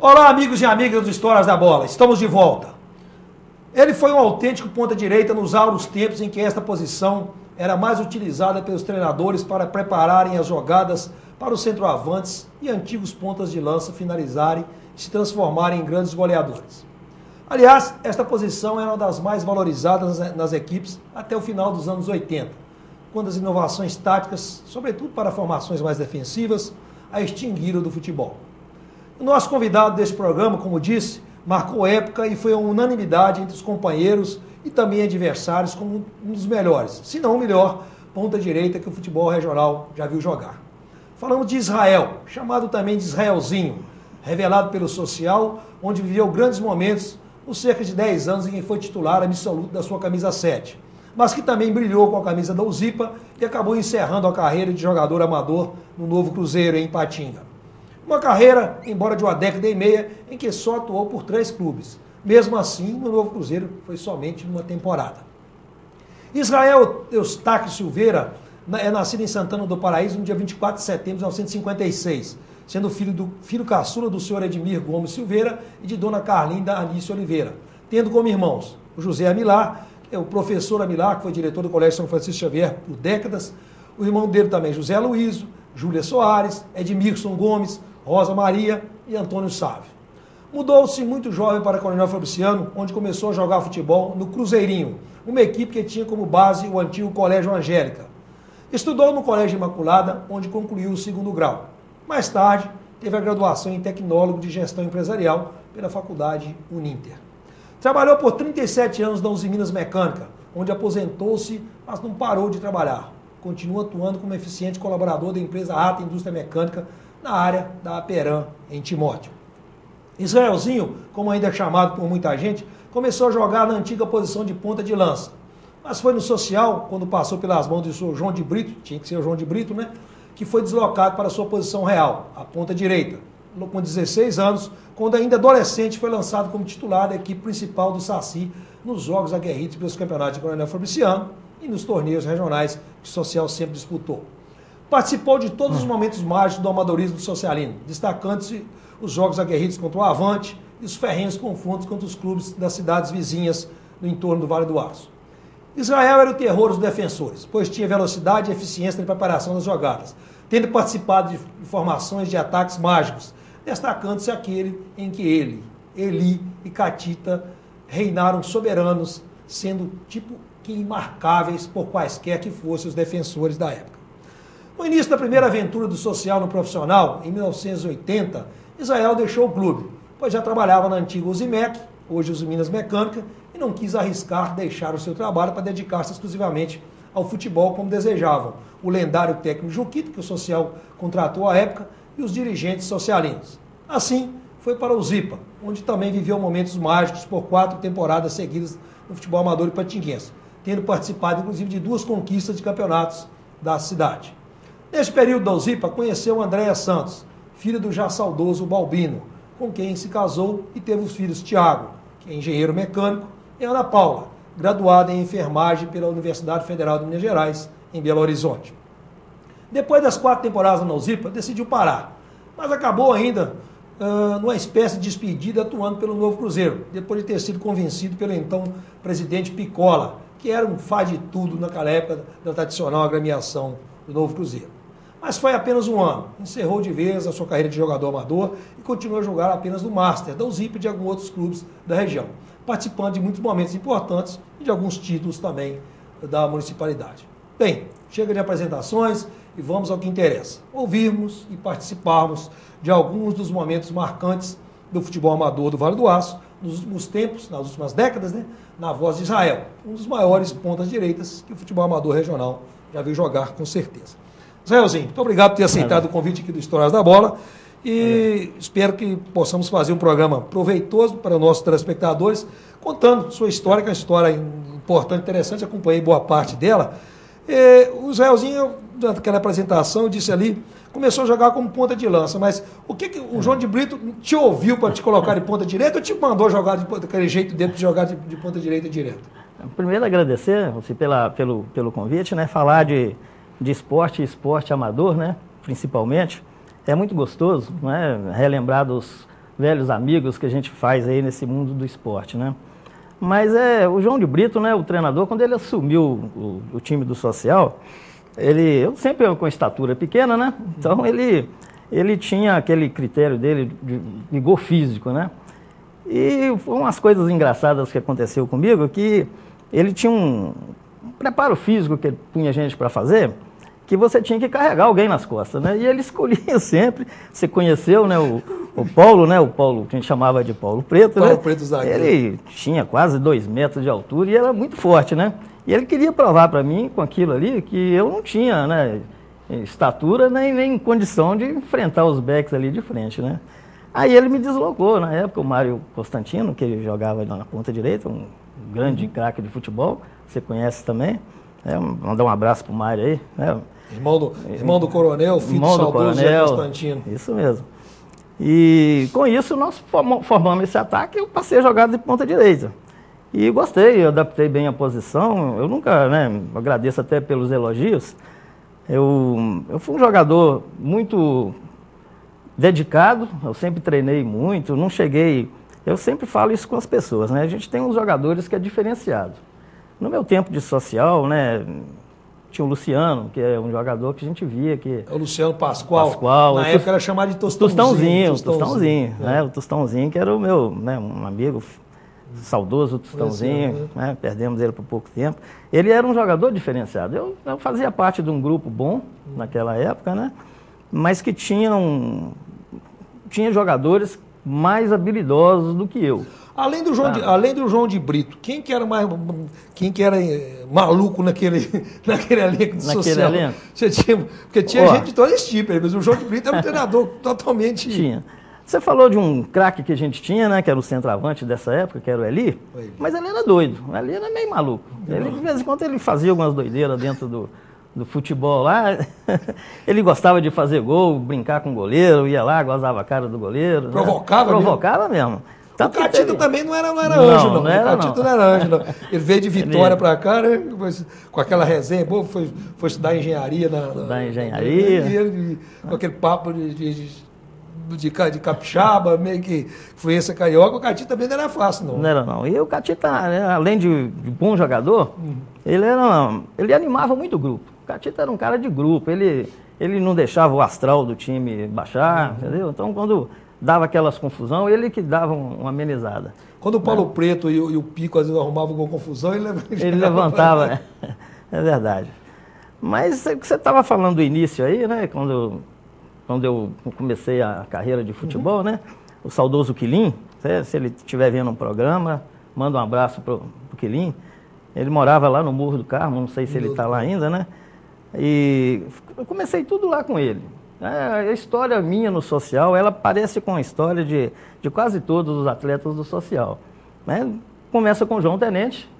Olá, amigos e amigas do Histórias da Bola, estamos de volta. Ele foi um autêntico ponta-direita nos áureos tempos em que esta posição era mais utilizada pelos treinadores para prepararem as jogadas para os centroavantes e antigos pontas de lança finalizarem e se transformarem em grandes goleadores. Aliás, esta posição era uma das mais valorizadas nas equipes até o final dos anos 80, quando as inovações táticas, sobretudo para formações mais defensivas, a extinguiram do futebol. O nosso convidado deste programa, como disse, marcou época e foi uma unanimidade entre os companheiros e também adversários como um dos melhores, se não o melhor, ponta-direita que o futebol regional já viu jogar. Falamos de Israel, chamado também de Israelzinho, revelado pelo Social, onde viveu grandes momentos nos cerca de 10 anos em que foi titular absoluto da sua camisa 7, mas que também brilhou com a camisa da Uzipa e acabou encerrando a carreira de jogador amador no Novo Cruzeiro, em Ipatinga. Uma carreira, embora de uma década e meia, em que só atuou por 3 clubes. Mesmo assim, no Novo Cruzeiro foi somente uma temporada. Israel Eustáquio Silveira é nascido em Santana do Paraíso no dia 24 de setembro de 1956, sendo filho caçula do senhor Edmir Gomes Silveira e de dona Carlinda Anice Oliveira, tendo como irmãos o José Amilar, o professor Amilar, que foi diretor do Colégio São Francisco Xavier por décadas, o irmão dele também, José Luísio, Júlia Soares, Edmilson Gomes, Rosa Maria e Antônio Sávio. Mudou-se muito jovem para Coronel Fabriciano, onde começou a jogar futebol no Cruzeirinho, uma equipe que tinha como base o antigo Colégio Angélica. Estudou no Colégio Imaculada, onde concluiu o 2º grau. Mais tarde, teve a graduação em Tecnólogo de Gestão Empresarial pela Faculdade Uninter. Trabalhou por 37 anos na Uzi Minas Mecânica, onde aposentou-se, mas não parou de trabalhar. Continua atuando como eficiente colaborador da empresa Ata Indústria Mecânica na área da Aperam, em Timóteo. Israelzinho, como ainda é chamado por muita gente, começou a jogar na antiga posição de ponta de lança. Mas foi no Social, quando passou pelas mãos do senhor João de Brito, tinha que ser o João de Brito, né? Que foi deslocado para a sua posição real, a ponta direita. Com 16 anos, quando ainda adolescente, foi lançado como titular da equipe principal do Saci nos jogos aguerridos pelos campeonatos de Coronel Fabriciano e nos torneios regionais que o Social sempre disputou. Participou de todos os momentos mágicos do amadorismo do socialino, destacando-se os jogos aguerridos contra o Avante e os ferrenhos confrontos contra os clubes das cidades vizinhas no entorno do Vale do Aço. Israel era o terror dos defensores, pois tinha velocidade e eficiência na preparação das jogadas, tendo participado de formações de ataques mágicos, destacando-se aquele em que ele, Eli e Catita reinaram soberanos, sendo tipo que imarcáveis por quaisquer que fossem os defensores da época. No início da primeira aventura do Social no profissional, em 1980, Israel deixou o clube, pois já trabalhava na antiga Uzimec, hoje Uzi Minas Mecânica, e não quis arriscar deixar o seu trabalho para dedicar-se exclusivamente ao futebol como desejavam o lendário técnico Juquito, que o Social contratou à época, e os dirigentes socialinos. Assim, foi para o Zipa, onde também viveu momentos mágicos por 4 temporadas seguidas no futebol amador e patinguense, tendo participado inclusive de 2 conquistas de campeonatos da cidade. Neste período da Uzipa, conheceu Andréa Santos, filha do já saudoso Balbino, com quem se casou e teve os filhos Tiago, que é engenheiro mecânico, e Ana Paula, graduada em enfermagem pela Universidade Federal de Minas Gerais, em Belo Horizonte. Depois das 4 temporadas na Uzipa, decidiu parar, mas acabou ainda numa espécie de despedida atuando pelo Novo Cruzeiro, depois de ter sido convencido pelo então presidente Picola, que era um faz de tudo naquela época da tradicional agremiação do Novo Cruzeiro. Mas foi apenas um ano, encerrou de vez a sua carreira de jogador amador e continuou a jogar apenas no Master, da Uzipa e de alguns outros clubes da região, participando de muitos momentos importantes e de alguns títulos também da municipalidade. Bem, chega de apresentações e vamos ao que interessa. Ouvirmos e participarmos de alguns dos momentos marcantes do futebol amador do Vale do Aço, nos últimos tempos, nas últimas décadas, né, na voz de Israel, um dos maiores pontas direitas que o futebol amador regional já viu jogar com certeza. Israelzinho, muito obrigado por ter aceitado o convite aqui do Histórias da Bola e espero que possamos fazer um programa proveitoso para os nossos telespectadores, contando sua história, que é uma história importante, interessante, acompanhei boa parte dela. O Israelzinho, durante aquela apresentação, eu disse ali, começou a jogar como ponta de lança, mas o que o João de Brito te ouviu para te colocar de ponta direita ou te mandou jogar daquele jeito dele de jogar de ponta direita direto? Primeiro agradecer você pelo convite, né? Falar de esporte amador, né? Principalmente, é muito gostoso, né? Relembrar velhos amigos que a gente faz aí nesse mundo do esporte, né? Mas o João de Brito, né, o treinador, quando ele assumiu o time do Social, eu sempre com estatura pequena, né? Então ele tinha aquele critério dele de vigor físico, né? E foram umas coisas engraçadas que aconteceu comigo, que ele tinha um preparo físico que ele punha a gente para fazer, que você tinha que carregar alguém nas costas, né? E ele escolhia sempre, você conheceu, né, o Paulo, né? O Paulo, que a gente chamava de Paulo Preto, né? Paulo Preto zagueiro. Ele tinha quase 2 metros de altura e era muito forte, né? E ele queria provar para mim, com aquilo ali, que eu não tinha, né, estatura nem condição de enfrentar os backs ali de frente, né? Aí ele me deslocou, na época, o Mário Constantino, que ele jogava na ponta direita, um grande craque de futebol, você conhece também. Mandar um abraço pro Mário aí, né? Irmão do Coronel, filho do saudoso Zé Constantino. Isso mesmo. E com isso nós formamos esse ataque e eu passei a jogar de ponta direita. E gostei, eu adaptei bem a posição, eu nunca, né, agradeço até pelos elogios. Eu fui um jogador muito dedicado, eu sempre treinei muito, não cheguei... Eu sempre falo isso com as pessoas, né? A gente tem uns jogadores que é diferenciado. No meu tempo de Social, né, tinha o Luciano, que é um jogador que a gente via que... É o Luciano Pascoal. Na época era chamado de Tostãozinho. Tostãozinho, né? O Tostãozinho, que era o meu, né, um amigo saudoso, Tostãozinho, né? Perdemos ele por pouco tempo. Ele era um jogador diferenciado. Eu fazia parte de um grupo bom naquela época, né? Mas que tinha jogadores mais habilidosos do que eu. Além do João de Brito, quem que era maluco naquele elenco de Social? Porque tinha gente de todo esse tipo, mas o João de Brito era um treinador totalmente... Tinha. Você falou de um craque que a gente tinha, né, que era o centroavante dessa época, que era o Eli, mas ele era doido, ele era meio maluco. Ele, de vez em quando ele fazia algumas doideiras dentro do futebol lá. Ele gostava de fazer gol, brincar com o goleiro, ia lá, gozava a cara do goleiro. Provocava mesmo. O Catita também não era anjo, não. O Catita não era anjo, não. Ele veio de Vitória para cá, né? Com aquela resenha, foi estudar engenharia. Com aquele papo de capixaba, meio que influência carioca. O Catita também não era fácil, não. Não era, não. E o Catita, né, além de bom jogador, ele animava muito o grupo. O Catita era um cara de grupo, ele não deixava o astral do time baixar, entendeu? Então, quando dava aquelas confusão, ele que dava uma amenizada. Quando o Paulo Preto e o Pico às vezes arrumavam alguma confusão, ele levantava. É verdade. Mas você estava falando do início aí, né? Quando eu comecei a carreira de futebol, né? O saudoso Quilim, se ele estiver vendo um programa, manda um abraço pro Quilim. Ele morava lá no Morro do Carmo, não sei se ele está lá ainda, né? E eu comecei tudo lá com ele. A história minha no Social, ela parece com a história de quase todos os atletas do Social, né? Começa com o João Tenente,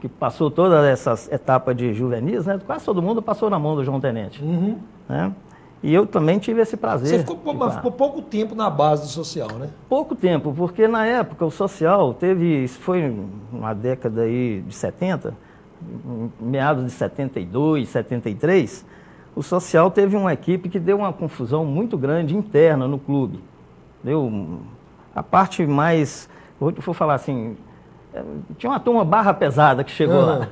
que passou toda essa etapa de juvenis, né? Quase todo mundo passou na mão do João Tenente. Né? E eu também tive esse prazer. Você ficou pouco tempo na base do Social, né? Pouco tempo, porque na época o Social foi uma década aí de 70, meados de 72, 73, o Social teve uma equipe que deu uma confusão muito grande interna no clube. A parte mais, vou falar assim, tinha uma turma barra pesada que chegou lá.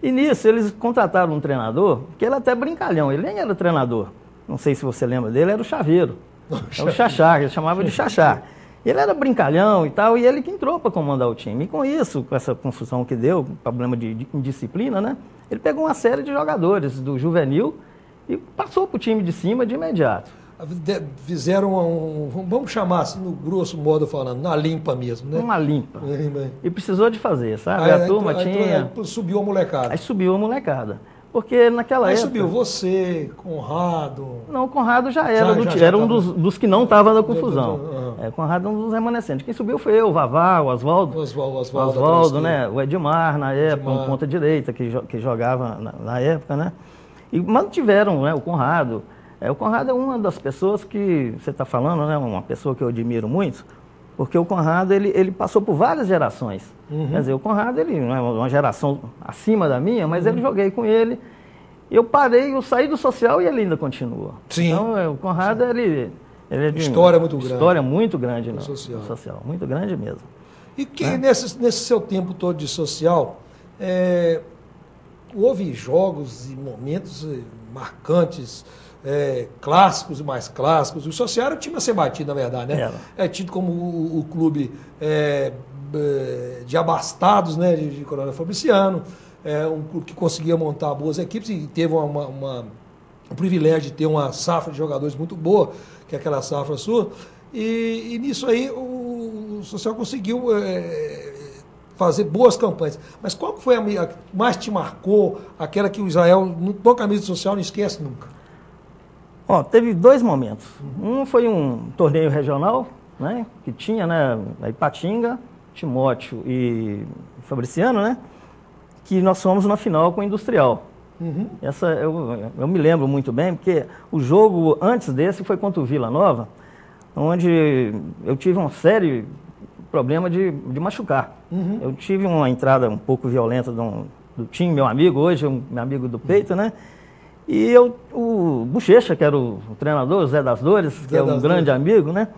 E nisso eles contrataram um treinador, que ele até brincalhão, ele nem era treinador. Não sei se você lembra dele, era o Chaveiro. É o Xaxá, ele chamava de Xaxá. Ele era brincalhão e tal, e ele que entrou para comandar o time. E com isso, com essa confusão que deu, problema de indisciplina, né? Ele pegou uma série de jogadores do juvenil e passou para o time de cima de imediato. Fizeram vamos chamar assim, no grosso modo falando, na limpa mesmo, né? Uma limpa. E precisou de fazer, sabe? A turma tinha... Subiu a molecada. Aí subiu a molecada. Porque naquela época... Aí subiu você, Conrado... Não, o Conrado já era do time, era um dos que não estava na confusão. Conrado é um dos remanescentes. Quem subiu foi eu, o Vavá, o Oswaldo, né? O Edmar, na época, um ponta direita que jogava na época, né? E mantiveram, né, o Conrado. O Conrado é uma das pessoas que você está falando, né? Uma pessoa que eu admiro muito, porque o Conrado ele passou por várias gerações. Quer dizer, o Conrado ele não é uma geração acima da minha, mas eu joguei com ele. Eu saí do Social e ele ainda continua. Sim. Então o Conrado Ele é de história muito grande. História muito grande no social. Social, muito grande mesmo. E que nesse seu tempo todo de social, houve jogos e momentos marcantes, clássicos e mais clássicos. O social era o time a ser batido, na verdade, né? É tido como o clube de abastados, né, de Coronel Fabriciano, um clube que conseguia montar boas equipes e teve o privilégio de ter uma safra de jogadores muito boa, que é aquela safra sua, e nisso aí o social conseguiu fazer boas campanhas. Mas qual que foi a que mais te marcou, aquela que o Israel, no camisa social, não esquece nunca? Teve dois momentos. Um foi um torneio regional, né, que tinha, né, a Ipatinga, Timóteo e Fabriciano, né, que nós fomos na final com o Industrial. Essa eu me lembro muito bem, porque o jogo antes desse foi contra o Vila Nova, onde eu tive um sério problema de machucar. Eu tive uma entrada um pouco violenta do time, meu amigo, hoje meu amigo do peito, né? E o Bochecha, que era o treinador, o Zé das Dores, que é um grande amigo, né?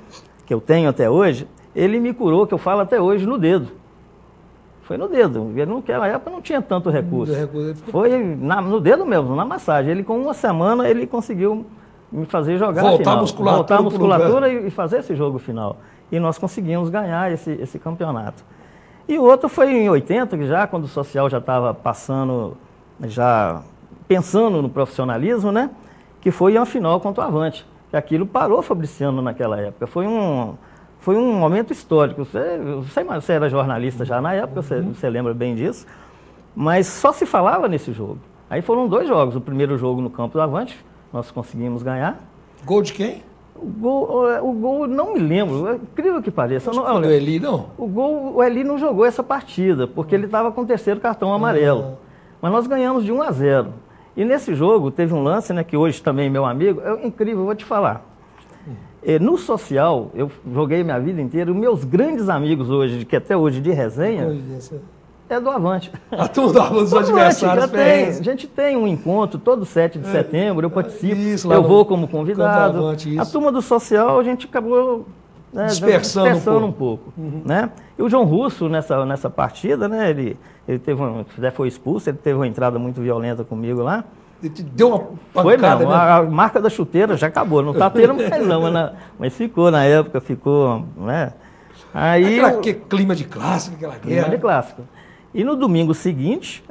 Que eu tenho até hoje, ele me curou, que eu falo até hoje, no dedo. Foi no dedo. Naquela época não tinha tanto recurso. Foi no dedo mesmo, na massagem. Ele, com uma semana, ele conseguiu me fazer jogar a final. Voltar a musculatura e fazer esse jogo final. E nós conseguimos ganhar esse campeonato. E o outro foi em 80, que já quando o social já estava passando, já pensando no profissionalismo, né? Que foi uma final contra o Avante. E aquilo parou o Fabriciano naquela época. Foi um momento histórico. Você era jornalista já na época, você lembra bem disso. Mas só se falava nesse jogo. Aí foram dois jogos. O primeiro jogo no campo do Avante, nós conseguimos ganhar. Gol de quem? O gol não me lembro, é incrível que pareça. Não foi do Eli, não? O Eli não jogou essa partida, porque ele estava com o terceiro cartão amarelo. Mas nós ganhamos de 1-0. E nesse jogo teve um lance, né, que hoje também meu amigo, incrível, eu vou te falar. No social, eu joguei minha vida inteira, os meus grandes amigos hoje, que até hoje de resenha, é do Avante. A turma do Avante, os adversários. A gente tem um encontro todo 7 de setembro, eu participo, eu vou como convidado. A turma do social, a gente acabou dispersando um pouco. Né? E o João Russo, nessa partida, né, ele foi expulso, ele teve uma entrada muito violenta comigo lá. Ele te deu uma pancada, foi não, né? A marca da chuteira já acabou, não está tendo mais não, mas ficou na época, né? Aí que clima de clássico, aquela guerra. Clima de clássico. E no domingo seguinte,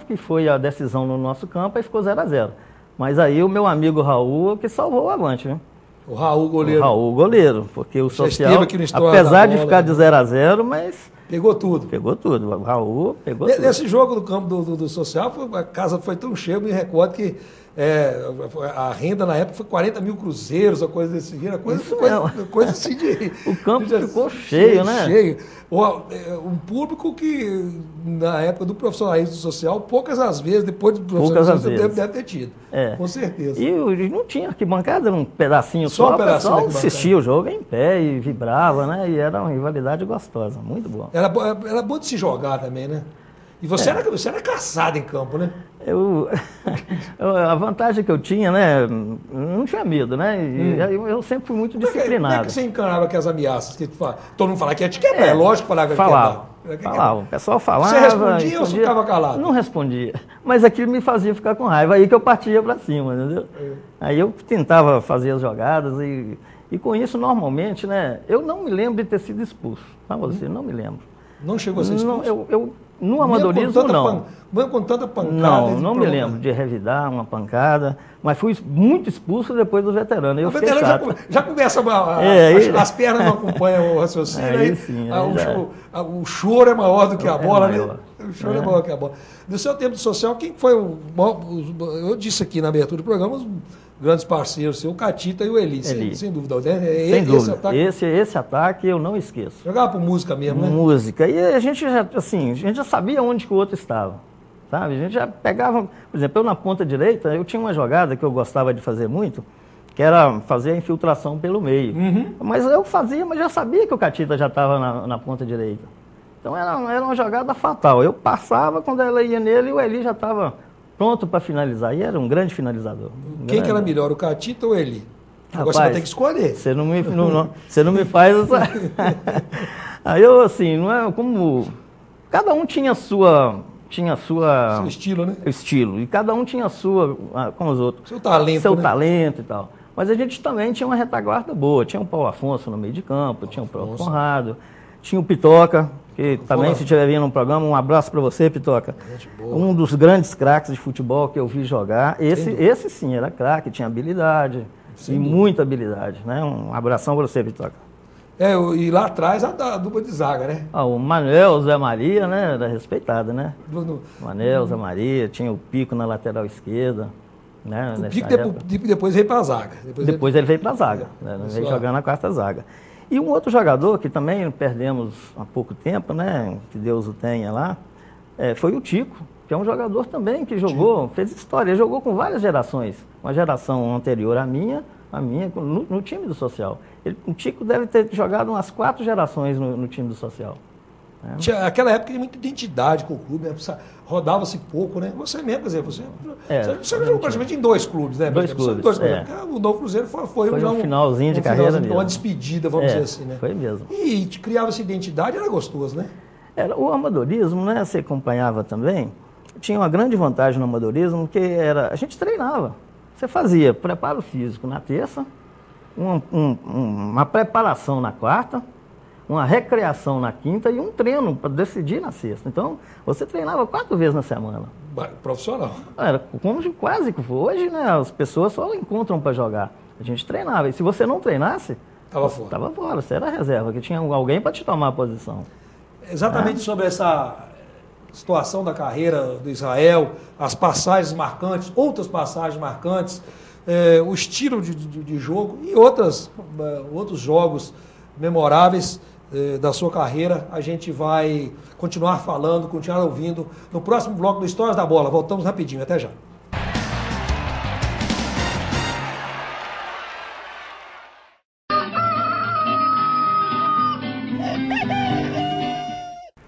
que foi a decisão no nosso campo, aí ficou 0-0. Mas aí o meu amigo Raul que salvou o Avante, né? O Raul goleiro. O Raul goleiro, porque o social, apesar de ficar de 0-0, mas... Pegou tudo. Pegou tudo. O Raul pegou tudo. Nesse jogo do campo do social, a casa foi tão cheia, eu me recordo que a renda na época foi 40 mil cruzeiros, uma coisa desse jeito. Coisa assim de... O campo ficou cheio, né? Cheio. Um público que, na época do profissionalismo social, poucas as vezes, depois do profissionalismo, deve ter tido. Com certeza. E não tinha arquibancada, um pedacinho só. O pessoal assistia o jogo em pé e vibrava, né? E era uma rivalidade gostosa, muito bom. Era bom de se jogar também, né? E você era caçado em campo, né? A vantagem que eu tinha, né? Não tinha medo, né? Eu sempre fui muito disciplinado. Como é que você encarava aquelas ameaças? Que todo mundo falava que ia te quebrar, é lógico que falava que ia quebrar. Falava, o pessoal falava. Você respondia ou você ficava calado? Não respondia. Mas aquilo me fazia ficar com raiva, aí que eu partia para cima, entendeu? Aí eu tentava fazer as jogadas e com isso, normalmente, né? Eu não me lembro de ter sido expulso. Tá, você? Não me lembro. Não chegou a ser expulso? No amadorismo, não. Mesmo com tanta pancada? Não me lembro de revidar uma pancada, mas fui muito expulso depois do veterano. O veterano já começa, as pernas não acompanham o raciocínio. Aí sim. O choro é maior do que a bola, né? O choro é maior que a bola. No seu tempo de social, quem foi o maior... Eu disse aqui na abertura do programa, os grandes parceiros, o Catita e o Eli. Sem dúvida. Sem dúvida. Esse ataque eu não esqueço. Jogava por música mesmo, né? Música. E a gente já sabia onde que o outro estava. Sabe? A gente já pegava... Por exemplo, eu na ponta direita, eu tinha uma jogada que eu gostava de fazer muito, que era fazer a infiltração pelo meio. Mas eu fazia, mas já sabia que o Catita já estava na ponta direita. Então era uma jogada fatal. Eu passava, quando ela ia nele, o Eli já estava pronto para finalizar. E era um grande finalizador. Quem que era melhor, o Catita ou o Eli? Agora você vai ter que escolher. Você não me faz essa... Aí eu, assim, não é como... Cada um tinha seu estilo, né? Estilo. E cada um tinha a sua, como os outros. Seu talento, Seu né? talento e tal. Mas a gente também tinha uma retaguarda boa. Tinha o Paulo Afonso no meio de campo, tinha o Paulo Conrado, tinha o Pitoca, que também, se estiver vindo no programa, um abraço para você, Pitoca. Um dos grandes craques de futebol que eu vi jogar. Esse sim, era craque, tinha habilidade. Sim, muita habilidade, né? Um abração para você, Pitoca. E lá atrás a dupla de zaga, né? O Manuel, Zé Maria, né? Era respeitado, né? Manuel, Zé Maria, tinha o Pico na lateral esquerda. Né? O Pico depois veio para a zaga. Depois ele veio para a zaga, né? Veio jogar na quarta zaga. E um outro jogador que também perdemos há pouco tempo, né? Que Deus o tenha lá, foi o Tico, que é um jogador também que jogou, fez história, ele jogou com várias gerações. Uma geração anterior à minha no time do Social. O Tico deve ter jogado umas 4 gerações no time do Social. Né? Aquela época tinha muita identidade com o clube, né? Rodava-se pouco, né? Você mesmo, quer dizer, você jogou praticamente em 2 clubes, né? 2 clubes. O Novo Cruzeiro foi um finalzinho de carreira mesmo. Uma despedida, vamos dizer assim, né? Foi mesmo. E criava-se identidade, era gostoso, né? O amadorismo, né? Você acompanhava também. Tinha uma grande vantagem no amadorismo, que a gente treinava. Você fazia preparo físico na terça, uma preparação na quarta, uma recreação na quinta e um treino para decidir na sexta. Então, você treinava 4 vezes na semana. Profissional. Era como quase que foi. Hoje, né, as pessoas só encontram para jogar. A gente treinava. E se você não treinasse, estava fora. Você era reserva, que tinha alguém para te tomar a posição. Exatamente sobre essa situação da carreira do Israel, as passagens marcantes, outras passagens marcantes, o estilo de jogo e outros jogos memoráveis da sua carreira, a gente vai continuar falando, continuar ouvindo no próximo bloco do Histórias da Bola. Voltamos rapidinho, até já.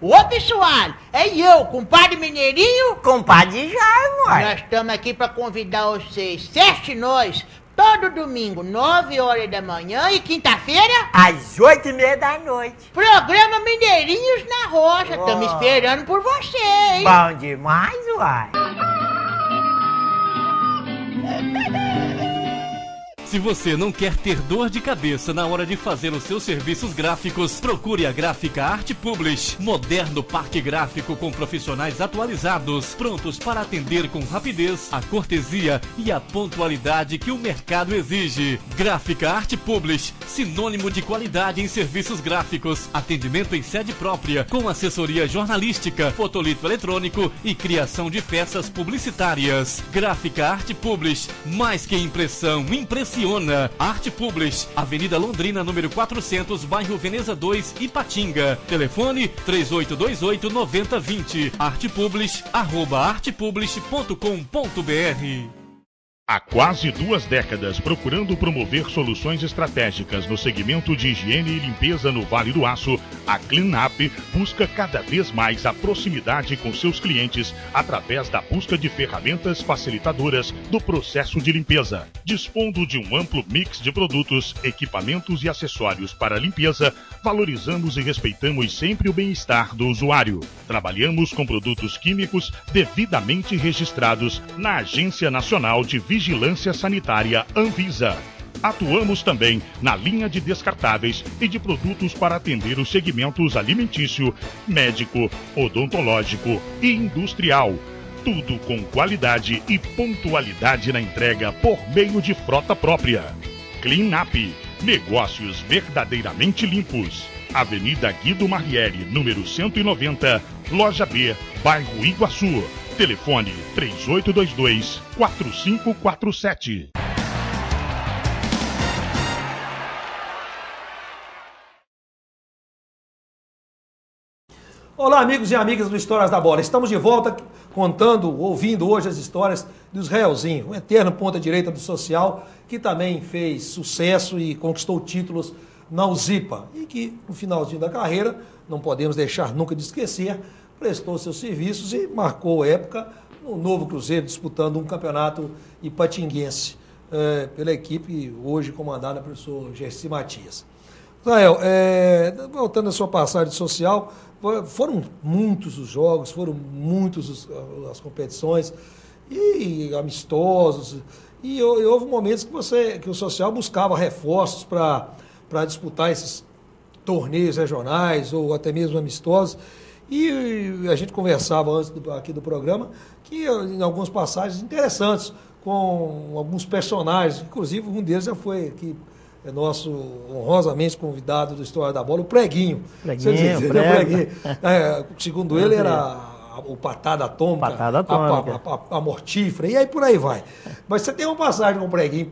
Ô, pessoal, eu, compadre Mineirinho. Compadre Jair, uai. Nós estamos aqui para convidar vocês, sete nós, todo domingo, 9 horas da manhã e quinta-feira, às 8h30 da noite. programa Mineirinhos na Rocha. Estamos esperando por vocês. Bom demais, uai. Se você não quer ter dor de cabeça na hora de fazer os seus serviços gráficos, procure a Gráfica Arte Publish. Moderno parque gráfico com profissionais atualizados, prontos para atender com rapidez, a cortesia e a pontualidade que o mercado exige. Gráfica Arte Publish, sinônimo de qualidade em serviços gráficos. Atendimento em sede própria, com assessoria jornalística, fotolito eletrônico e criação de peças publicitárias. Gráfica Arte Publish, mais que impressão, impressiona. Arte Publish, Avenida Londrina, número 400, bairro Veneza 2, Ipatinga. Telefone 3828-9020. artepublish@artepublish.com.br. Há quase 2 décadas procurando promover soluções estratégicas no segmento de higiene e limpeza no Vale do Aço, a Cleanup busca cada vez mais a proximidade com seus clientes através da busca de ferramentas facilitadoras do processo de limpeza. Dispondo de um amplo mix de produtos, equipamentos e acessórios para limpeza, valorizamos e respeitamos sempre o bem-estar do usuário. Trabalhamos com produtos químicos devidamente registrados na Agência Nacional de Vigilância Sanitária Anvisa. Atuamos também na linha de descartáveis e de produtos para atender os segmentos alimentício, médico, odontológico e industrial. Tudo com qualidade e pontualidade na entrega por meio de frota própria. Cleanup, negócios verdadeiramente limpos. Avenida Guido Marrieri, número 190, Loja B, bairro Iguaçu. Telefone 3822-4547. Olá, amigos e amigas do Histórias da Bola. Estamos de volta ouvindo hoje as histórias do Israelzinho, um eterno ponta-direita do Social, que também fez sucesso e conquistou títulos na UZIPA. E que, no finalzinho da carreira, não podemos deixar nunca de esquecer, prestou seus serviços e marcou época no Novo Cruzeiro, disputando um campeonato ipatinguense. pela equipe hoje comandada pelo professor Gersi Matias. Israel, voltando à sua passagem social, foram muitos os jogos, foram muitas as competições, e amistosos, e houve momentos que o social buscava reforços para disputar esses torneios regionais ou até mesmo amistosos, e a gente conversava antes aqui do programa que em algumas passagens interessantes com alguns personagens, inclusive um deles já foi aqui, nosso honrosamente convidado do História da Bola, o Preguinho. Preguinho. Segundo ele, era o Patada Atômica, a Mortífera, e aí por aí vai. Mas você tem uma passagem com o Preguinho,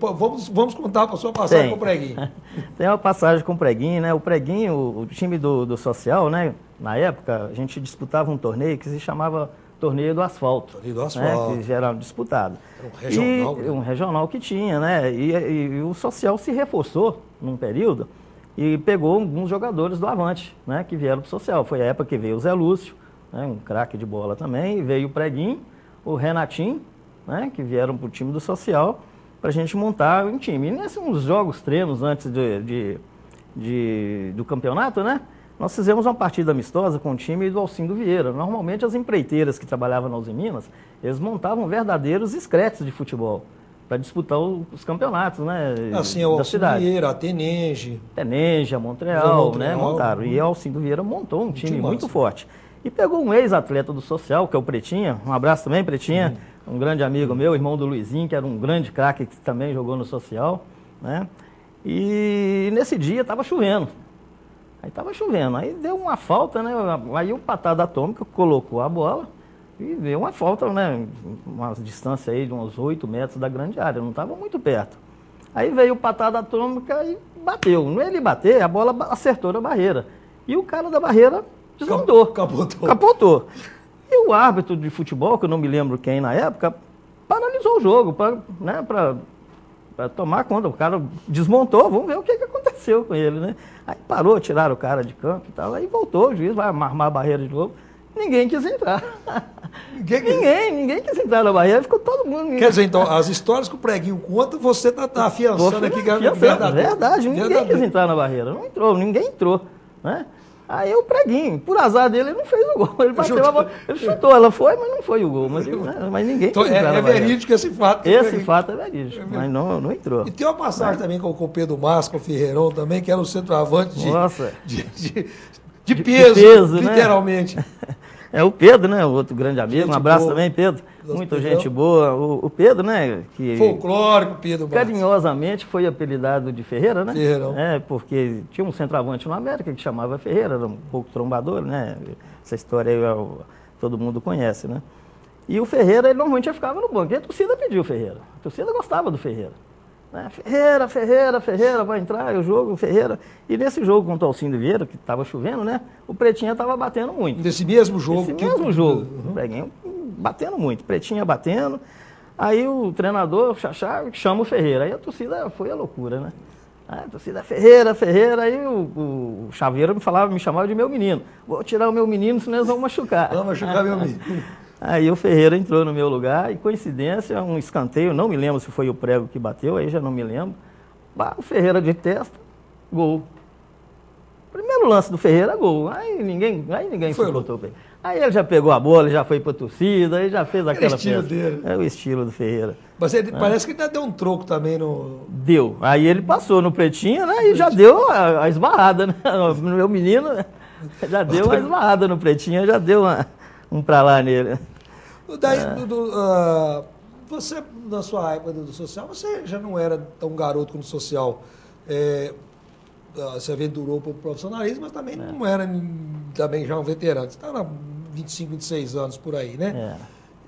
vamos contar para a sua passagem com o Preguinho. Tem uma passagem com o Preguinho, né? O Preguinho, o time do Social, né? Na época, a gente disputava um torneio que se chamava Torneio do Asfalto. Torneio do Asfalto. Né? Que já era disputado. Era um regional. Um regional que tinha, né? E o Social se reforçou num período e pegou alguns jogadores do Avante, né? Que vieram para o Social. Foi a época que veio o Zé Lúcio, né, um craque de bola também, e veio o Preguinho, o Renatinho, né, que vieram para o time do Social, para a gente montar um time. E nesses uns jogos, treinos antes do campeonato, né, nós fizemos uma partida amistosa com o time do Alcindo Vieira. Normalmente as empreiteiras que trabalhavam na Uzi Minas, eles montavam verdadeiros escretes de futebol para disputar os campeonatos, né, assim, o Alcindo Vieira, a Tenenge, a Montreal, né, montaram. E o Alcindo Vieira montou um time muito forte. E pegou um ex-atleta do Social, que é o Pretinha. Um abraço também, Pretinha. Um grande amigo meu, irmão do Luizinho, que era um grande craque que também jogou no Social, né? E nesse dia estava chovendo. Aí deu uma falta, né? Aí o Patada Atômica colocou a bola e deu uma falta, né? Uma distância aí de uns 8 metros da grande área, não estava muito perto. Aí veio o Patada Atômica e bateu. No ele bater, a bola acertou na barreira. E o cara da barreira desandou. Capotou. E o árbitro de futebol, que eu não me lembro quem na época, paralisou o jogo para tomar conta. O cara desmontou, vamos ver o que aconteceu com ele, né? Aí parou, tiraram o cara de campo e tal, aí voltou, o juiz vai armar a barreira de novo. Ninguém quis entrar. Ninguém quis entrar na barreira, ficou todo mundo... Quer dizer, então, as histórias que o Preguinho conta, você está afiançando aqui que é verdade, ninguém quis entrar na barreira, não entrou, ninguém entrou, né? Aí o Preguinho, por azar dele, ele não fez o gol. Ele bateu a bola, ele chutou, ela foi, mas não foi o gol. Mas ninguém então, é verídico esse fato. Esse fato é verídico, mas não entrou. E tem uma passagem também com o Pedro Márcio, com o Ferreirão também, que era o centroavante de peso, literalmente. Né? É o Pedro, né? O outro grande amigo. Um abraço também, Pedro. Muita gente boa. O Pedro, né? Que folclórico, Pedro. Carinhosamente foi apelidado de Ferreira, né? Ferreirão. Porque tinha um centroavante no América que chamava Ferreira, era um pouco trombador, né? Essa história aí todo mundo conhece, né? E o Ferreira, ele normalmente ficava no banco. E a torcida pediu o Ferreira. A torcida gostava do Ferreira. Né? Ferreira, vai entrar, o jogo, Ferreira. E nesse jogo contra o Alcindo Vieira, que estava chovendo, né? O Pretinha estava batendo muito. Nesse mesmo jogo? O Preguinho batendo muito, Pretinha batendo. Aí o treinador, Xaxá, chama o Ferreira. Aí a torcida foi a loucura, né? Aí a torcida, Ferreira. Aí o Chaveiro me chamava de meu menino. Vou tirar o meu menino, senão eles vão machucar. Vamos machucar meu menino. Aí o Ferreira entrou no meu lugar e, coincidência, um escanteio, não me lembro se foi o Prego que bateu, aí já não me lembro. O Ferreira de testa, gol. Primeiro lance do Ferreira, gol. Aí ninguém se botou bem. Aí ele já pegou a bola, já foi pra torcida, aí já fez aquela festa. É o estilo dele. É o estilo do Ferreira. Mas ele, parece que ainda deu um troco também no... Deu. Aí ele passou no Pretinho, né? E já deu a esbarrada, né? No meu menino, já deu a esbarrada no Pretinho, já deu um pra lá nele. Daí, você, na sua época do social, você já não era tão garoto como social. Você aventurou para o profissionalismo, mas também não era também já um veterano. Você estava 25, 26 anos por aí, né?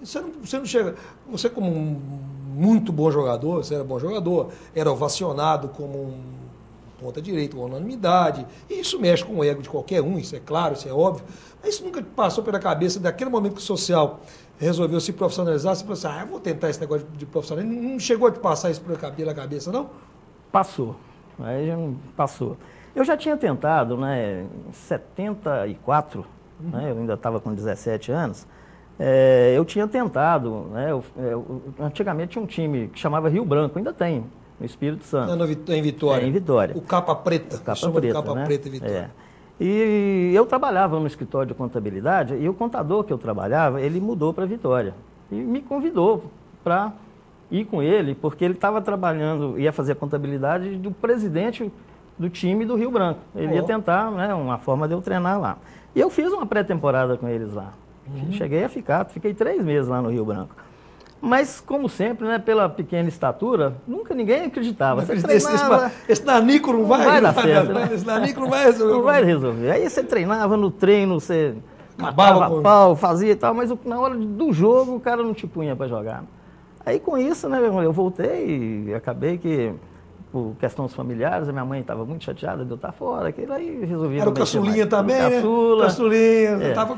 Você não chega... Você como um muito bom jogador, você era bom jogador, era ovacionado como um ponta direita, uma unanimidade. E isso mexe com o ego de qualquer um, isso é claro, isso é óbvio. Mas isso nunca passou pela cabeça daquele momento que o social resolveu se profissionalizar, você falou assim, eu vou tentar esse negócio de profissionalismo. Não chegou a te passar isso pela cabeça, não? Passou. Aí já passou. Eu já tinha tentado, né, em 74, né, eu ainda estava com 17 anos, eu tinha tentado, né, antigamente tinha um time que chamava Rio Branco, ainda tem, no Espírito Santo. Em Vitória. Em Vitória. O Capa Preta. Capa Preta, Capa né? Preta em Vitória. E eu trabalhava no escritório de contabilidade e o contador que eu trabalhava, ele mudou para Vitória. E me convidou para ir com ele, porque ele estava trabalhando, ia fazer a contabilidade do presidente do time do Rio Branco. Ele ia tentar, né, uma forma de eu treinar lá. E eu fiz uma pré-temporada com eles lá. Cheguei a fiquei 3 meses lá no Rio Branco. Mas, como sempre, né, pela pequena estatura, nunca ninguém acreditava. Você treinava, esse nanico não vai dar certo, né? Esse nanico não vai resolver. Não vai resolver. Aí você treinava no treino, você Acabava matava pau, fazia e tal, mas na hora do jogo o cara não te punha para jogar. Aí com isso, né, eu voltei e acabei que, por questões familiares, a minha mãe estava muito chateada de eu estar fora, aquilo aí resolvi. Era o caçulinha também, né? Caçula. Caçulinha, Tava...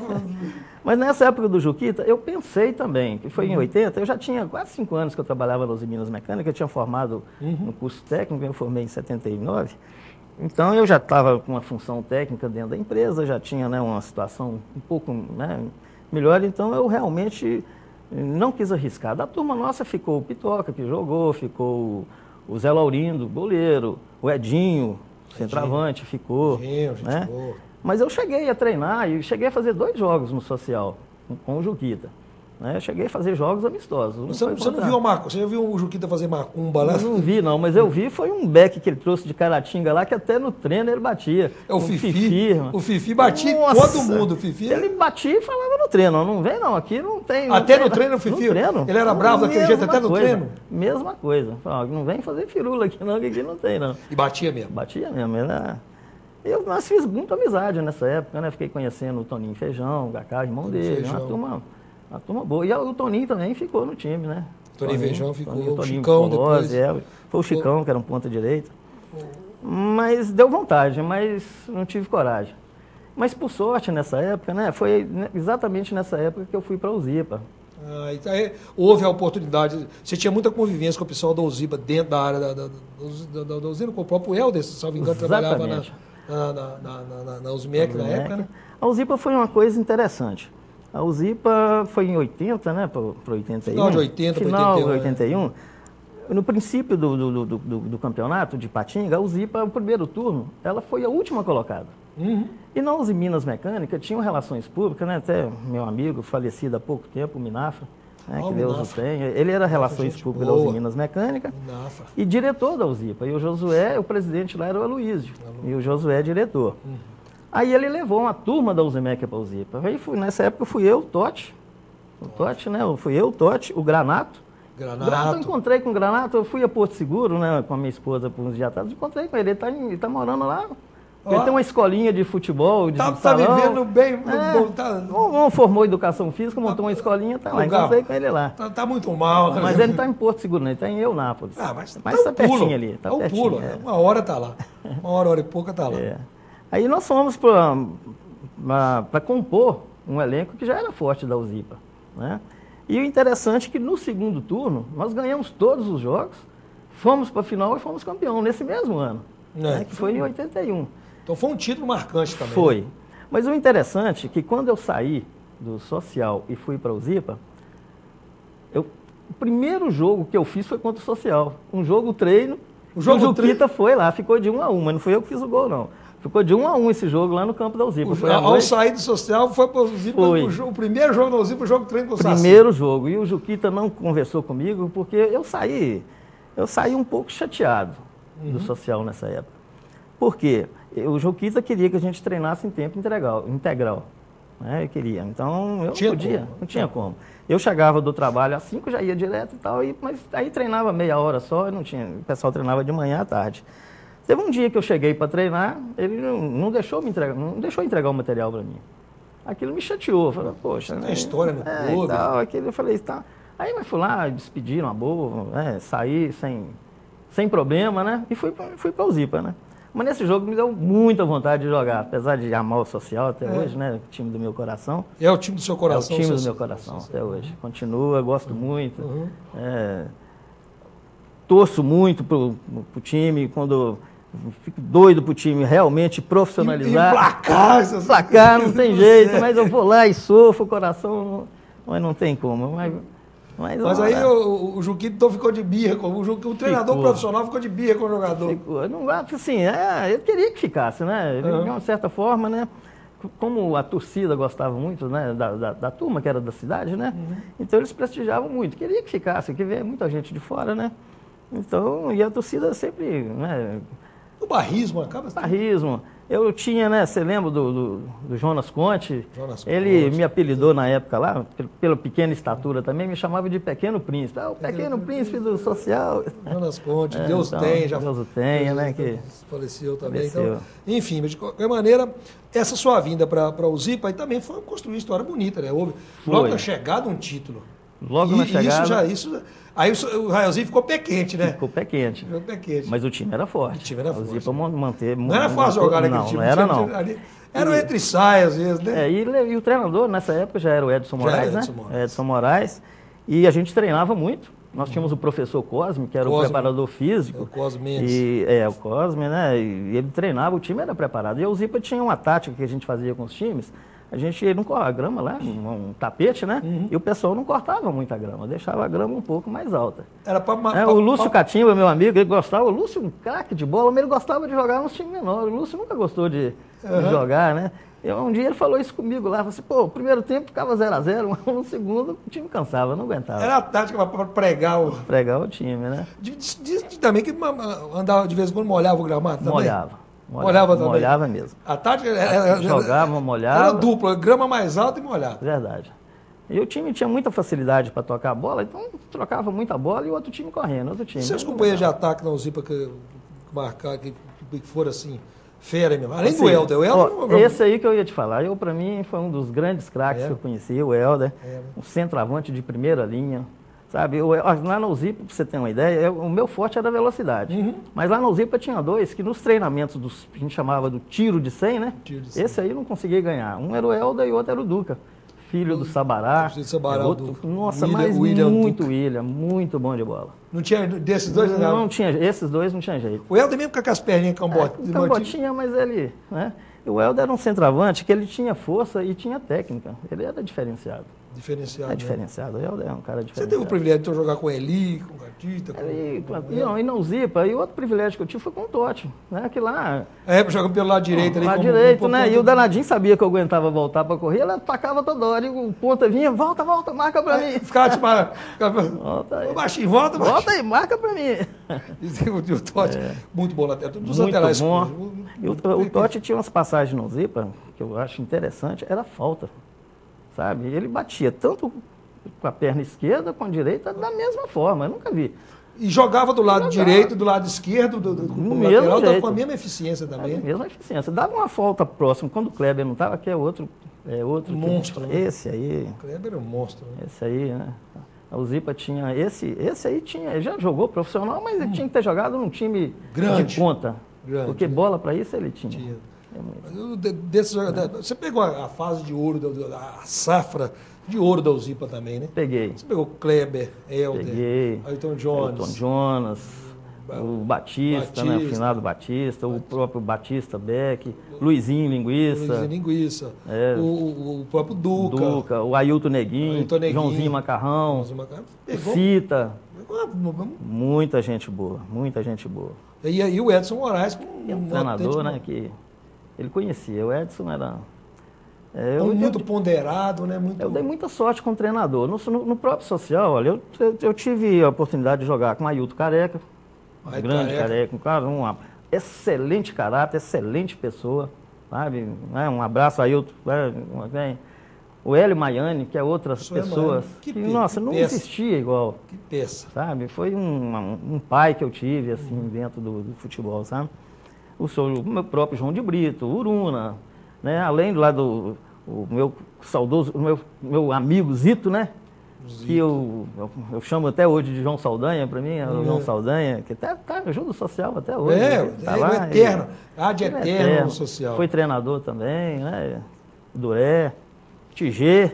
Mas nessa época do Juquita, eu pensei também, que foi em 80, eu já tinha quase 5 anos que eu trabalhava nas Minas Mecânicas, eu tinha formado no curso técnico, eu formei em 79, então eu já estava com uma função técnica dentro da empresa, já tinha, né, uma situação um pouco, né, melhor, então eu realmente não quis arriscar. Da turma nossa ficou o Pitoca, que jogou, ficou o Zé Laurindo, goleiro, o Edinho, centroavante, ficou. Né? Mas eu cheguei a treinar e cheguei a fazer 2 jogos no social com o Juquita. Né? Eu cheguei a fazer jogos amistosos. Você já viu o Juquita fazer macumba lá? Não vi, não, mas eu vi, foi um beck que ele trouxe de Caratinga lá, que até no treino ele batia. O Fifi. O Fifi batia todo mundo, o Fifi. Ele batia e falava no treino, não vem não, aqui não tem. Até no treino o Fifi? Ele era bravo daquele jeito, até no treino? Mesma coisa. Falava, não vem fazer firula aqui não, que aqui não tem não. E batia mesmo? Batia mesmo, Mas fiz muita amizade nessa época, né? Fiquei conhecendo o Toninho Feijão, o Gacá, irmão dele, uma turma boa. E o Toninho também ficou no time, né? Toninho Feijão ficou, o Chicão depois. Foi o Chicão, que era um ponta direita. Mas deu vontade, mas não tive coragem. Mas por sorte nessa época, né? Foi exatamente nessa época que eu fui para a Uzipa. Então, houve a oportunidade, você tinha muita convivência com o pessoal da Uzipa dentro da área da Uzipa, com o próprio Helder, se não me engano, trabalhava na Uzmec na época, né? A Uzipa foi uma coisa interessante. A Uzipa foi em 80, né, para 81. Final de 80 para 81. No princípio do campeonato de Patinga, a Uzipa, o primeiro turno, ela foi a última colocada. E na Uzi Minas Mecânica tinham relações públicas, né, até meu amigo falecido há pouco tempo, o Minafra, né, que Deus o tenha. Ele era relações públicas da Uzi Minas Mecânica e diretor da Uzipa. E o Josué, o presidente lá era o Aloísio, e o Josué diretor. Aí ele levou uma turma da Uzimec para a Uzipa. Aí nessa época fui eu, o Totti, né? Fui eu, o Totti, o Granato. Eu encontrei com o Granato, eu fui a Porto Seguro, né, com a minha esposa por uns dias atrás, encontrei com ele, ele tá morando lá. Ele tem uma escolinha de futebol, de salão. Tá vivendo bem. Formou educação física, montou uma escolinha, tá lá, encontrei com ele lá. Tá muito mal. Mas ele tá em Porto Seguro, né? Ele tá em Eunápolis. Mas tá pertinho ali. Tá pertinho, pulo. Uma hora tá lá. Hora e pouca tá lá. Aí nós fomos para compor um elenco que já era forte da Uzipa, né? E o interessante é que no segundo turno nós ganhamos todos os jogos, fomos para a final e fomos campeão nesse mesmo ano, né? Que foi em 81. Então foi um título marcante também. Foi. Né? Mas o interessante é que quando eu saí do social e fui para a Uzipa, o primeiro jogo que eu fiz foi contra o social. Um jogo treino, o Juquita foi lá, ficou de 1-1, mas não fui eu que fiz o gol não. Ficou de 1-1 esse jogo lá no campo da Uzipa. Ao sair do social, foi para o Uzipa, o primeiro jogo da Uzipa, o jogo treino com o Saci. Primeiro jogo. E o Juquita não conversou comigo, porque eu saí um pouco chateado do social nessa época. Por quê? O Juquita queria que a gente treinasse em tempo integral. Né? Eu queria. Então, eu não tinha como. Eu chegava do trabalho às 5, já ia direto e tal, mas aí treinava meia hora só, o pessoal treinava de manhã à tarde. Teve um dia que eu cheguei para treinar, ele não deixou entregar o material para mim. Aquilo me chateou. Falei, poxa, tem história no clube. Eu falei, tá. Aí eu fui lá, despediram a boa, saí sem problema, né? E fui para o Uzipa, né? Mas nesse jogo me deu muita vontade de jogar, apesar de amar o social até hoje, né? O time do meu coração. É o time do seu coração? É o time do meu coração até hoje. Continua, gosto muito. Torço muito pro time, quando fico doido pro time realmente profissionalizar. E placar, não tem jeito, mas eu vou lá e sofro, o coração Mas não tem como. Mas aí o Juquito então ficou de birra, o treinador profissional ficou de birra com o jogador. Não, assim, ele queria que ficasse, né? De uma certa forma, né? Como a torcida gostava muito, né, da turma que era da cidade, né? Então eles prestigiavam muito, queria que ficasse, que veio muita gente de fora, né? Então, e a torcida sempre, né? O barrismo acaba... Barrismo. Eu tinha, né, você lembra do Jonas Conte? Ele Conte. Me apelidou na época lá, pela pequena estatura também, me chamava de Pequeno Príncipe. O Pequeno Príncipe do social. Jonas Conte, Deus tem. Deus o tenha, né? Que faleceu também. faleceu. Então, enfim, mas de qualquer maneira, essa sua vinda para o Zipa aí também foi construir uma história bonita, né? Logo na chegada um título. Logo na chegada. Aí o Raelzinho ficou pé quente, né? Ficou pé quente. Mas o time era forte. O time era forte. O Zipa manter... Não era fácil jogar naquele time. Não era, não. Era entre saias, às vezes, né? E o treinador, nessa época, já era o Edson Moraes, né? Edson Moraes. E a gente treinava muito. Nós tínhamos o professor Cosme, que era o preparador físico. O Cosme Mendes. O Cosme, né? E ele treinava, o time era preparado. E o Zipa tinha uma tática que a gente fazia com os times. A gente não cortava a grama lá, um tapete, né? E o pessoal não cortava muito a grama, deixava a grama um pouco mais alta. Era o Lúcio Catimba, meu amigo, ele gostava, o Lúcio um craque de bola, mas ele gostava de jogar nos times menores. O Lúcio nunca gostou de jogar, né? Um dia ele falou isso comigo lá, falou assim, o primeiro tempo ficava 0-0, no segundo o time cansava, não aguentava. Era a tática para pregar o time, né? Diz também que andava de vez em quando molhava o gramado também. Molhava mesmo. A tática era jogava, molhava. Era dupla, grama mais alta e molhava. Verdade. E o time tinha muita facilidade para tocar a bola, então trocava muita bola e o outro time correndo. Seus companheiros de ataque na Zipa que marcaram, que foram assim, fera mesmo. Além do Helder. Esse aí que eu ia te falar. Para mim, foi um dos grandes craques que eu conheci, o Helder. Um centroavante de primeira linha. Sabe, lá no Zipa, para você ter uma ideia, o meu forte era a velocidade. Mas lá no Zipa tinha dois que nos treinamentos, a gente chamava do tiro de 100, né? Esse aí eu não conseguia ganhar. Um era o Helder e o outro era o Duca, filho do Sabará. Nossa, mas muito bom de bola. Não tinha desses dois? Não tinha, esses dois não tinha jeito. O Helder mesmo com as perninhas cambotinha, mas ele... né? O Helder era um centroavante que ele tinha força e tinha técnica. Ele era diferenciado. Diferenciado. O Helder é um cara diferenciado. Você teve o privilégio de jogar com Eli, com o Gatita? E não Zipa. E outro privilégio que eu tive foi com o Totti. Né? Que lá... jogando pelo lado direito. Lado direito, né? E o danadinho sabia que eu aguentava voltar para correr. Ele atacava toda hora. E o ponta vinha, volta, marca para mim. Ficava tipo... Volta aí. Baixinho, volta aí, marca para mim. E o Totti, muito bom lateral. Muito bom. O Totti tinha umas passagens no Zipa, que eu acho interessante, era falta. Sabe? Ele batia tanto com a perna esquerda com a direita da mesma forma, eu nunca vi. E jogava do lado direito, do lado esquerdo, do lateral, com a mesma eficiência também. A mesma eficiência. Dava uma falta próxima, quando o Kleber não estava, que é outro monstro. Esse aí. O Kleber é um monstro. Né? Esse aí, né? O Zipa tinha, esse aí tinha, ele já jogou profissional, mas ele tinha que ter jogado num time de ponta. Porque bola para isso ele tinha. Você pegou a fase de ouro, a safra de ouro da Zipa também, né? Peguei. Você pegou Kleber, Helder, Ayrton Jones, o Batista, né? O finado Batista, o próprio Batista Beck, Luizinho Linguiça. O próprio Duca. O Ailton Neguinho, Joãozinho Macarrão, Fita. Muita gente boa. E aí o Edson Moraes, um treinador, né? Que ele conhecia. O Edson era... muito ponderado, né? Eu dei muita sorte com o treinador. No próprio social, olha, eu tive a oportunidade de jogar com o Ailton Careca, grande Careca, um cara, um excelente caráter, excelente pessoa, sabe? Um abraço, Ailton. O Hélio Maiani, que é outras pessoas, não existia igual. Que peça. Sabe? Foi um pai que eu tive, assim, dentro do futebol, sabe? O meu próprio João de Brito, o Uruna, né? Além lá do meu saudoso, meu amigo Zito, né? Que eu chamo até hoje de João Saldanha, para mim, é o João Saldanha, que até ajuda o social até hoje. Tá lá, eterno, eterno no social. Foi treinador também, né? Duré, Tigê,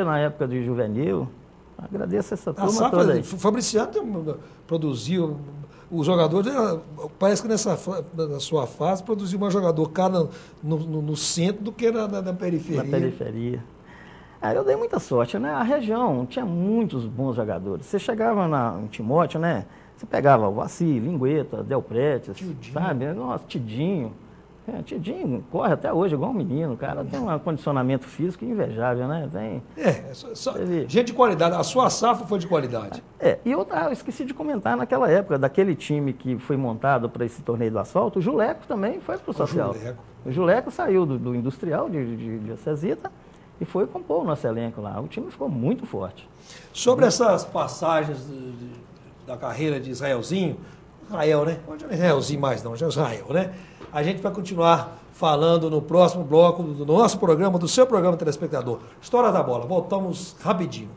na época de juvenil. Agradeço essa turma toda aí. Fabriciano produziu... Os jogadores, parece que na sua fase, produziu mais jogador cá no centro do que na periferia. Na periferia. Eu dei muita sorte, né? A região tinha muitos bons jogadores. Você chegava em Timóteo, né? Você pegava o Vassi, Lingueta, Del Pretes, sabe? Nossa, Tidinho. Tidinho corre até hoje igual um menino, cara. Tem um condicionamento físico invejável, né? Gente de qualidade. A sua safra foi de qualidade. E eu esqueci de comentar naquela época, daquele time que foi montado para esse torneio do asfalto, o Juleco também foi para o social. O Juleco saiu do industrial de Cesita e foi compor o nosso elenco lá. O time ficou muito forte. Sobre essas passagens da carreira de Israelzinho, Israel, né? Hoje não é Israelzinho mais não, hoje é Israel, né? A gente vai continuar falando no próximo bloco do nosso programa, do seu programa Telespectador. História da Bola. Voltamos rapidinho.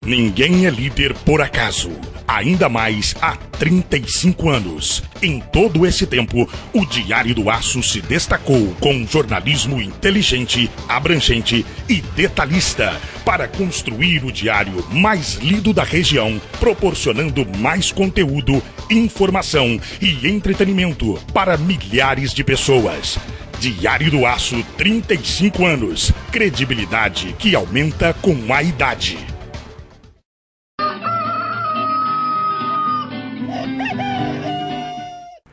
Ninguém é líder por acaso. Ainda mais há 35 anos. Em todo esse tempo, o Diário do Aço se destacou com jornalismo inteligente, abrangente e detalhista para construir o diário mais lido da região, proporcionando mais conteúdo, informação e entretenimento para milhares de pessoas. Diário do Aço, 35 anos. Credibilidade que aumenta com a idade.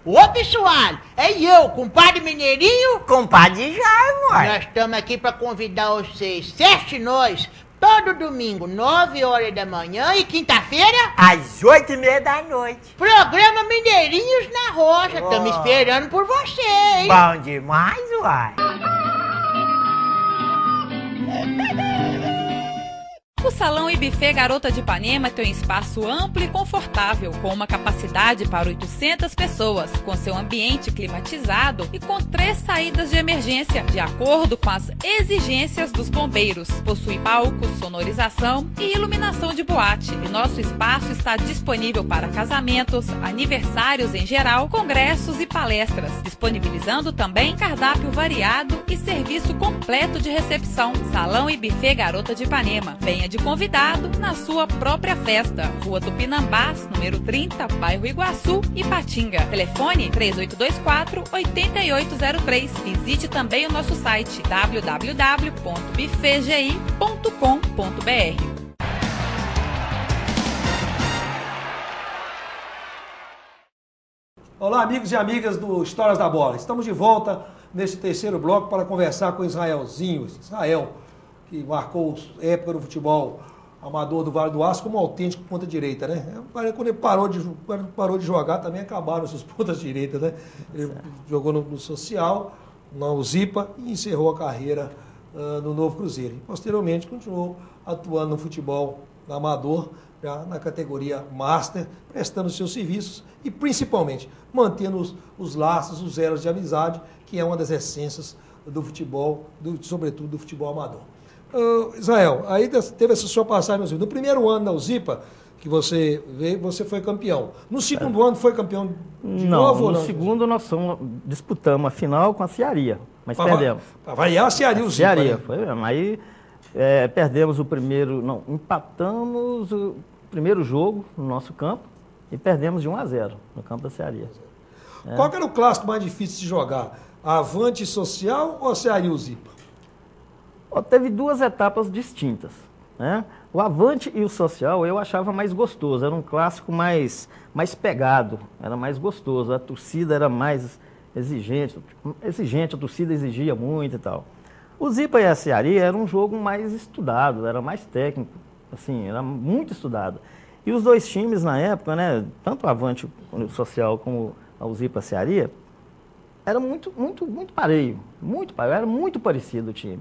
Ô, pessoal, é eu, compadre Mineirinho. Compadre Jaime, uai. Nós estamos aqui para convidar vocês, 7 nós, todo domingo, 9 horas da manhã e quinta-feira, Às 8h30 da noite. programa Mineirinhos na Rocha. Estamos esperando por vocês. Bom demais, uai. O Salão e Buffet Garota de Ipanema tem um espaço amplo e confortável, com uma capacidade para 800 pessoas, com seu ambiente climatizado e com 3 saídas de emergência, de acordo com as exigências dos bombeiros. Possui palco, sonorização e iluminação de boate. E nosso espaço está disponível para casamentos, aniversários em geral, congressos e palestras, disponibilizando também cardápio variado e serviço completo de recepção. Salão e Buffet Garota de Ipanema. Venha de convidado na sua própria festa. Rua Tupinambás, número 30, bairro Iguaçu, Ipatinga. Telefone 3824-8803. Visite também o nosso site www.buffetgi.com.br. Olá, amigos e amigas do Histórias da Bola. Estamos de volta nesse terceiro bloco para conversar com Israelzinho. Israel, que marcou época do futebol amador do Vale do Aço como um autêntico ponta-direita, né? Quando ele parou de jogar, também acabaram essas pontas-direitas, né? Ele jogou no Social, no Zipa e encerrou a carreira no Novo Cruzeiro. E, posteriormente, continuou atuando no futebol amador, já na categoria Master, prestando seus serviços e, principalmente, mantendo os laços, os elos de amizade, que é uma das essências do futebol, sobretudo do futebol amador. Israel, aí teve essa sua passagem no Zipa. No primeiro ano da Uzipa, que você veio, você foi campeão. No segundo ano foi campeão de novo ou não? No segundo nós disputamos a final com a Cearia, mas perdemos. Para variar, a Cearia, o Zipa. Cearia, né? foi mesmo. Aí perdemos o primeiro, empatamos o primeiro jogo no nosso campo e perdemos de 1-0 no campo da Cearia. Qual que era o clássico mais difícil de jogar? A Avante Social ou a Cearia e o Zipa? Teve 2 etapas distintas, né? O Avante e o Social eu achava mais gostoso, era um clássico mais pegado, era mais gostoso, a torcida era mais exigente, a torcida exigia muito e tal. O Zipa e a Cearia era um jogo mais estudado, era mais técnico, assim, era muito estudado. E os dois times na época, né, tanto o Avante, o Social, como o Zipa e a Cearia, era muito pareio, era muito parecido o time.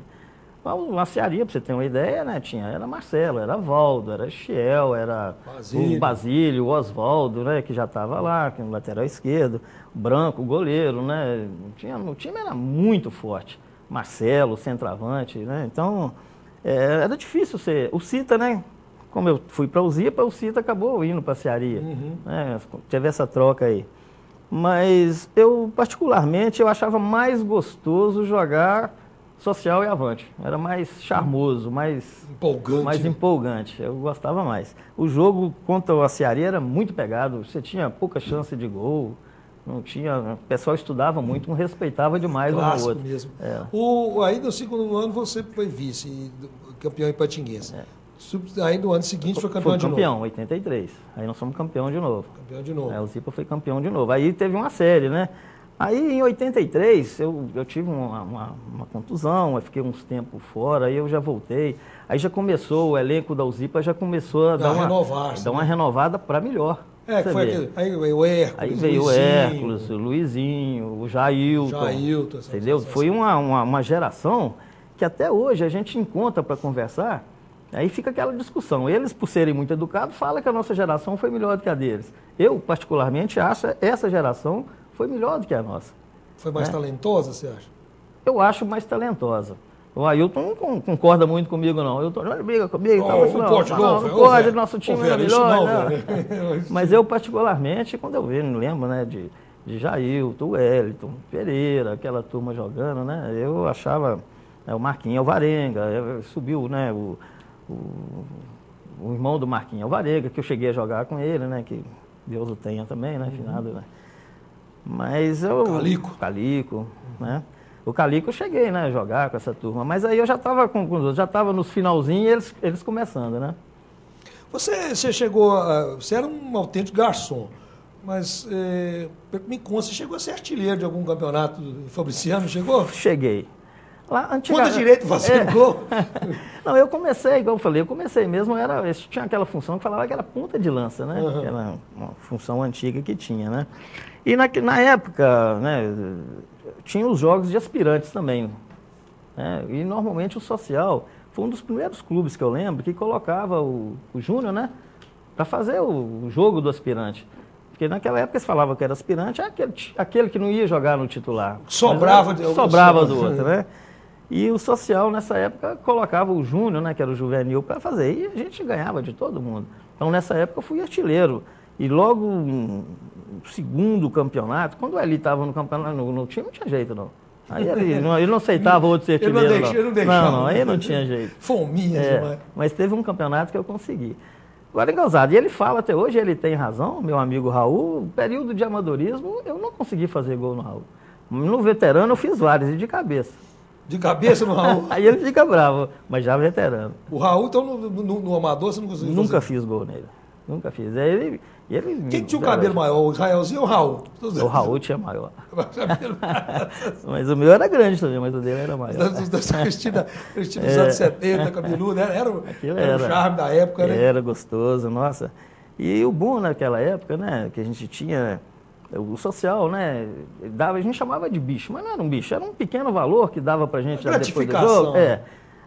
Na Cearia, para você ter uma ideia, né, era Marcelo, era Valdo, era Chiel, era o Basílio, o Oswaldo, né, que já estava lá, que no lateral esquerdo, o Branco, o goleiro, né, o time era muito forte. Marcelo, centroavante, né, então era difícil ser. O Cita, né, como eu fui para o Zipa, o Cita acabou indo para a Cearia, né, teve essa troca aí. Mas eu, particularmente, eu achava mais gostoso jogar Social e Avante. Era mais charmoso, mais empolgante. Eu gostava mais. O jogo contra a Cearia era muito pegado. Você tinha pouca chance de gol. Não tinha, o pessoal estudava muito, um respeitava demais um ao Clássico outro. mesmo. É. Aí no segundo ano você foi campeão em Patinguense. Aí no ano seguinte foi campeão de campeão, novo. 83. Aí nós fomos campeão de novo. Campeão de novo. O Zipa foi campeão de novo. Aí teve uma série, né? Aí em 83 eu tive uma contusão, eu fiquei uns tempos fora, aí eu já voltei. Aí já começou, o elenco da Uzipa já começou a dar uma renovada para melhor. Que foi aquele, aí veio o Hércules, aí veio o Hércules, o Luizinho, o Jailton, entendeu? Foi uma geração que até hoje a gente encontra para conversar. Aí fica aquela discussão. Eles, por serem muito educados, falam que a nossa geração foi melhor do que a deles. Eu, particularmente, acho que essa geração foi melhor do que a nossa. Foi mais talentosa, você acha? Eu acho mais talentosa. O Ailton não concorda muito comigo, não. Ailton não briga comigo. Não pode, nosso time é melhor. Não. Mas eu, particularmente, quando eu vejo, não lembro, né, de Jailton, o Wellington, Pereira, aquela turma jogando, né, eu achava o Marquinhos Alvarenga, subiu, né, o irmão do Marquinhos Alvarenga, que eu cheguei a jogar com ele, né, que Deus o tenha também, né, finado, né. Mas eu... Calico, né. O Calico eu cheguei, né, a jogar com essa turma, mas aí eu já estava nos finalzinhos e eles começando, né. Você chegou você era um autêntico garçom, mas me consta, você chegou a ser artilheiro de algum campeonato fabriciano, chegou? Cheguei. Lá, Conta direito fazendo gol. Não, eu comecei, igual eu falei, tinha aquela função que falava que era ponta de lança, né? Uhum. Era uma função antiga que tinha, né? E na época, né, tinha os jogos de aspirantes também. Né? E normalmente o Social foi um dos primeiros clubes que eu lembro que colocava o Júnior, né? Para fazer o jogo do aspirante. Porque naquela época eles falavam que era aspirante, aquele que não ia jogar no titular. Sobrava do outro, né? E o Social, nessa época, colocava o Júnior, né, que era o juvenil, para fazer. E a gente ganhava de todo mundo. Então, nessa época, eu fui artilheiro. E logo no segundo campeonato, quando ele estava no campeonato, no time, não tinha jeito, não. Aí ele não aceitava outro ser artilheiro, não, aí não tinha jeito. Fominha, mas teve um campeonato que eu consegui. Agora, engraçado, e ele fala até hoje, ele tem razão, meu amigo Raul, período de amadorismo, eu não consegui fazer gol no Raul. No veterano, eu fiz vários, e de cabeça. De cabeça no Raul? Aí ele fica bravo, mas já veterano. O Raul, então, no amador, você não conseguiu Nunca fiz gol nele. Nunca fiz. Quem tinha o cabelo maior, o Israelzinho ou o Raul? O Raul tinha maior. Mas o meu era grande também, mas o dele era maior. Cristina dos anos 70, cabeludo, era o charme da época, né? Era gostoso, nossa. E o bom naquela época, né, que a gente tinha... O Social, né, a gente chamava de bicho, mas não era um bicho, era um pequeno valor que dava pra gente depois do jogo.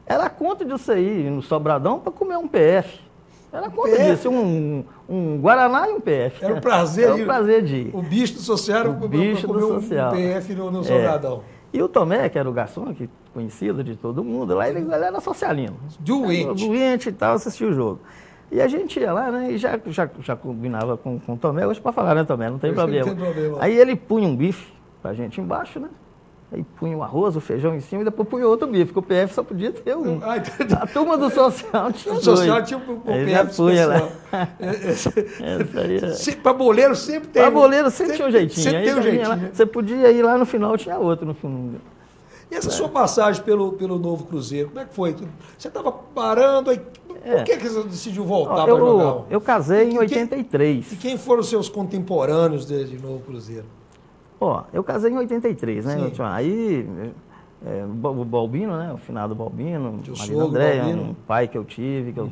Era a conta de você ir no Sobradão para comer um PF. Era a conta disso, um Guaraná e um PF. Era um prazer, de ir. O bicho do Social era o bicho do Social. Um PF no Sobradão. E o Tomé, que era o garçom, que conhecido de todo mundo, lá ele era socialino. Doente e tal, assistia o jogo. E a gente ia lá, né, e já combinava com o Tomé, hoje para falar, né, Tomé, não tem problema. Aí ele punha um bife pra gente embaixo, né, aí punha o arroz, o feijão em cima e depois punha outro bife, porque o PF só podia ter um. A turma do Social tinha dois. O Social tinha um PF especial. Para boleiro sempre tem. Para boleiro sempre tinha um jeitinho. Sempre tem um jeitinho. Você podia ir lá no final, tinha outro no final. E essa sua passagem pelo Novo Cruzeiro, como é que foi? Você estava parando, aí, por que você decidiu voltar para jogar? Eu casei em 83. E quem foram os seus contemporâneos de Novo Cruzeiro? Eu casei em 83, né? Aí, o Balbino, né? O finado Balbino, Maria André, um pai que eu tive, que eu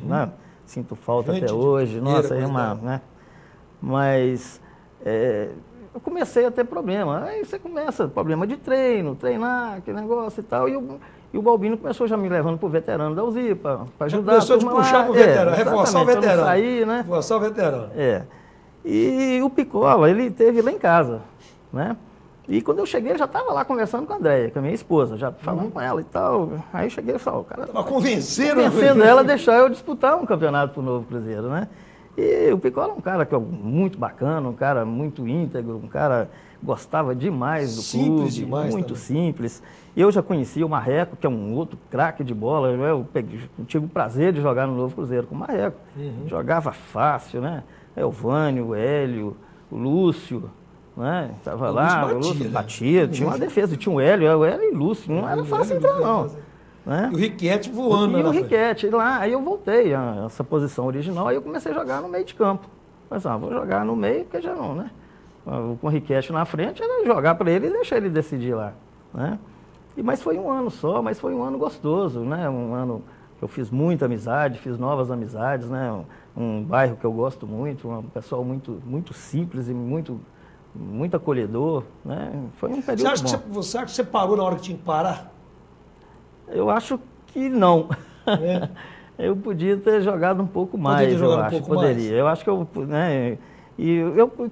sinto falta até hoje. Nossa, é uma... Né? Mas... eu comecei a ter problema. Aí você começa, problema de treinar, aquele negócio e tal. E o Balbino começou já me levando pro veterano da UZI, para ajudar. Começou a te puxar pro veterano, reforçar o veterano. Sair, né? Reforçar o veterano. E o Picola, ele esteve lá em casa, né? E quando eu cheguei, ele já estava lá conversando com a Andréia, com a minha esposa, já falando com ela e tal. Aí eu cheguei e falei, o cara... Estava convencendo ela a deixar eu disputar um campeonato pro Novo Cruzeiro, né? E o Picola é um cara que é muito bacana, um cara muito íntegro, um cara que gostava demais do clube, muito simples. Eu já conhecia o Marreco, que é um outro craque de bola. Eu tive o prazer de jogar no Novo Cruzeiro com o Marreco. Jogava fácil, né? O Vânio, o Hélio, o Lúcio, né? Tava O lá, Lúcio o Lúcio batia, batia, tinha uma defesa, tinha o Hélio e Lúcio, não era fácil entrar não. Né? E o Riquete voando. E o na frente. Riquete, lá, aí eu voltei a essa posição original, aí eu comecei a jogar no meio de campo. Mas vou jogar no meio, porque já não, né? Com o Riquete na frente, era jogar para ele e deixar ele decidir lá, né? Mas foi um ano só, mas foi um ano gostoso, né? Um ano que eu fiz muita amizade, fiz novas amizades, né? Um bairro que eu gosto muito, um pessoal muito simples e muito acolhedor, né? Foi um período bom. Você acha que você parou na hora que tinha que parar? Eu acho que não. É. Eu podia ter jogado um pouco mais, poderia. Eu acho que eu, né?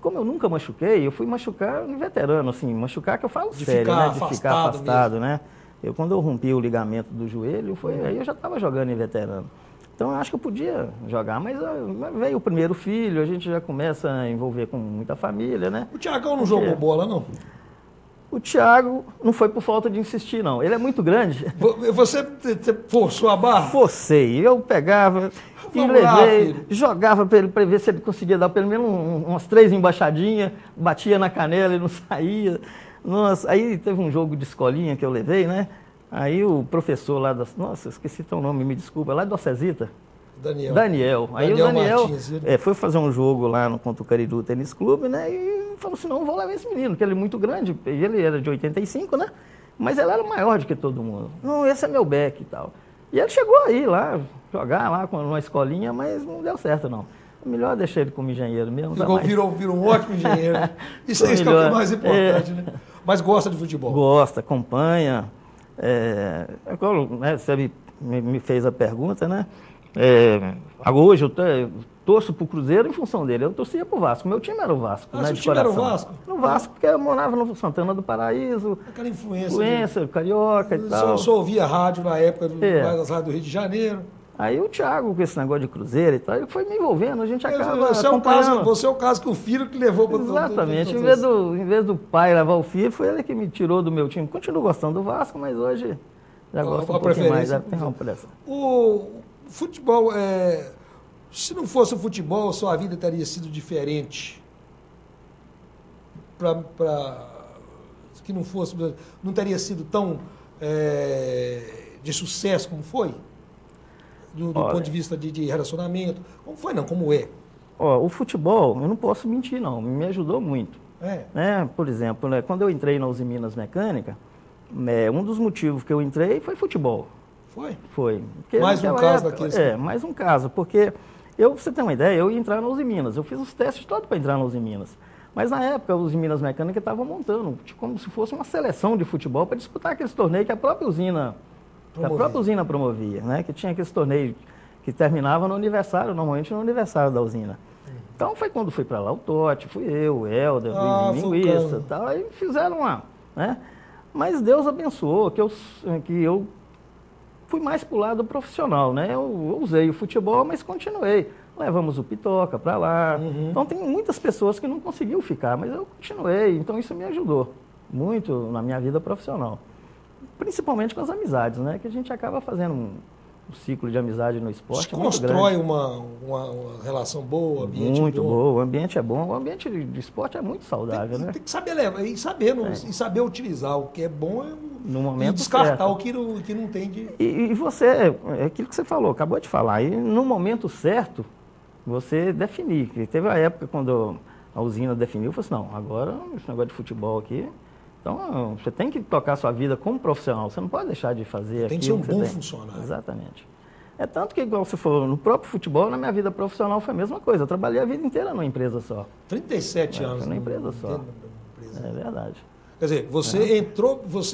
Como eu nunca machuquei, eu fui machucar no veterano, assim, machucar que eu falo De sério, ficar né? De ficar afastado, né? Quando eu rompi o ligamento do joelho, aí eu já estava jogando em veterano. Então eu acho que eu podia jogar, mas veio o primeiro filho, a gente já começa a envolver com muita família, né? O Thiagão não jogou bola, não? O Thiago não foi por falta de insistir, não. Ele é muito grande. Você forçou a barra? Forcei. Eu pegava e levei, jogava para ele, para ver se ele conseguia dar pelo menos umas 3 embaixadinhas, batia na canela e não saía. Nossa, aí teve um jogo de escolinha que eu levei, né? Aí o professor lá nossa, esqueci teu nome, me desculpa, lá do Ocesita. Daniel. Aí o Daniel foi fazer um jogo lá contra o Cariru Tênis Clube, né? E falou assim, não vou levar esse menino, porque ele é muito grande, ele era de 85, né? Mas ele era maior do que todo mundo. Não, esse é meu back e tal. E ele chegou aí lá, jogar lá numa escolinha, mas não deu certo, não. É melhor deixar ele como engenheiro mesmo. Virou um ótimo engenheiro. Isso é o que é o mais importante, né? Mas gosta de futebol? Gosta, acompanha. Você me fez a pergunta, né? Hoje eu torço pro Cruzeiro em função dele. Eu torcia pro Vasco. Meu time era o Vasco, né? Seu de time coração. era o Vasco? No Vasco, porque eu morava no Santana do Paraíso. Aquela influência. Carioca e tal. Eu só ouvia rádio na época das rádios do Rio de Janeiro. Aí o Thiago, com esse negócio de Cruzeiro e tal, ele foi me envolvendo, a gente acaba você é o caso que o filho que levou para Exatamente, em vez do pai levar o filho, foi ele que me tirou do meu time. Continuo gostando do Vasco, mas hoje já gosto um pouquinho mais, tem uma pressa. O futebol, se não fosse o futebol, sua vida teria sido diferente? Que não fosse, não teria sido tão de sucesso como foi? Do ponto de vista de relacionamento. Como foi, não? Como é? O futebol, eu não posso mentir, não. Me ajudou muito. Por exemplo, né, quando eu entrei na Uzi Minas Mecânica, um dos motivos que eu entrei foi futebol. Foi? Foi. Mais um caso daqueles. Mais um caso. Porque, pra você ter uma ideia, eu ia entrar na Uzi Minas. Eu fiz os testes todos para entrar na Uzi Minas. Mas na época, a Uzi Minas Mecânica estava montando como se fosse uma seleção de futebol para disputar aqueles torneios que a própria usina promovia, né? Que tinha aqueles torneios que terminavam no aniversário, normalmente no aniversário da usina. Então foi quando fui para lá o Totti, fui eu, o Helder, o Luiz Linguiça e tal, aí fizeram lá, né? Mas Deus abençoou que eu fui mais para o lado profissional, né? Eu usei o futebol, mas continuei. Levamos o Pitoca para lá. Então tem muitas pessoas que não conseguiram ficar, mas eu continuei, então isso me ajudou muito na minha vida profissional. Principalmente com as amizades, né? Que a gente acaba fazendo um ciclo de amizade no esporte. Você constrói uma relação boa, ambiente muito bom. O ambiente é bom. O ambiente de esporte é muito saudável, né? Tem que saber levar e saber utilizar o que é bom no momento e descartar certo. o que não tem de... E você, é aquilo que você falou, acabou de falar. E no momento certo, você definir. Teve a época quando a usina definiu, falou assim, não, agora esse negócio de futebol aqui... Então, você tem que tocar a sua vida como profissional. Você não pode deixar de fazer aquilo. Tem que ser um bom funcionário. Exatamente. É tanto que, igual você falou, no próprio futebol, na minha vida profissional foi a mesma coisa. Eu trabalhei a vida inteira numa empresa só. 37 anos. Foi numa empresa só. É verdade. Quer dizer, você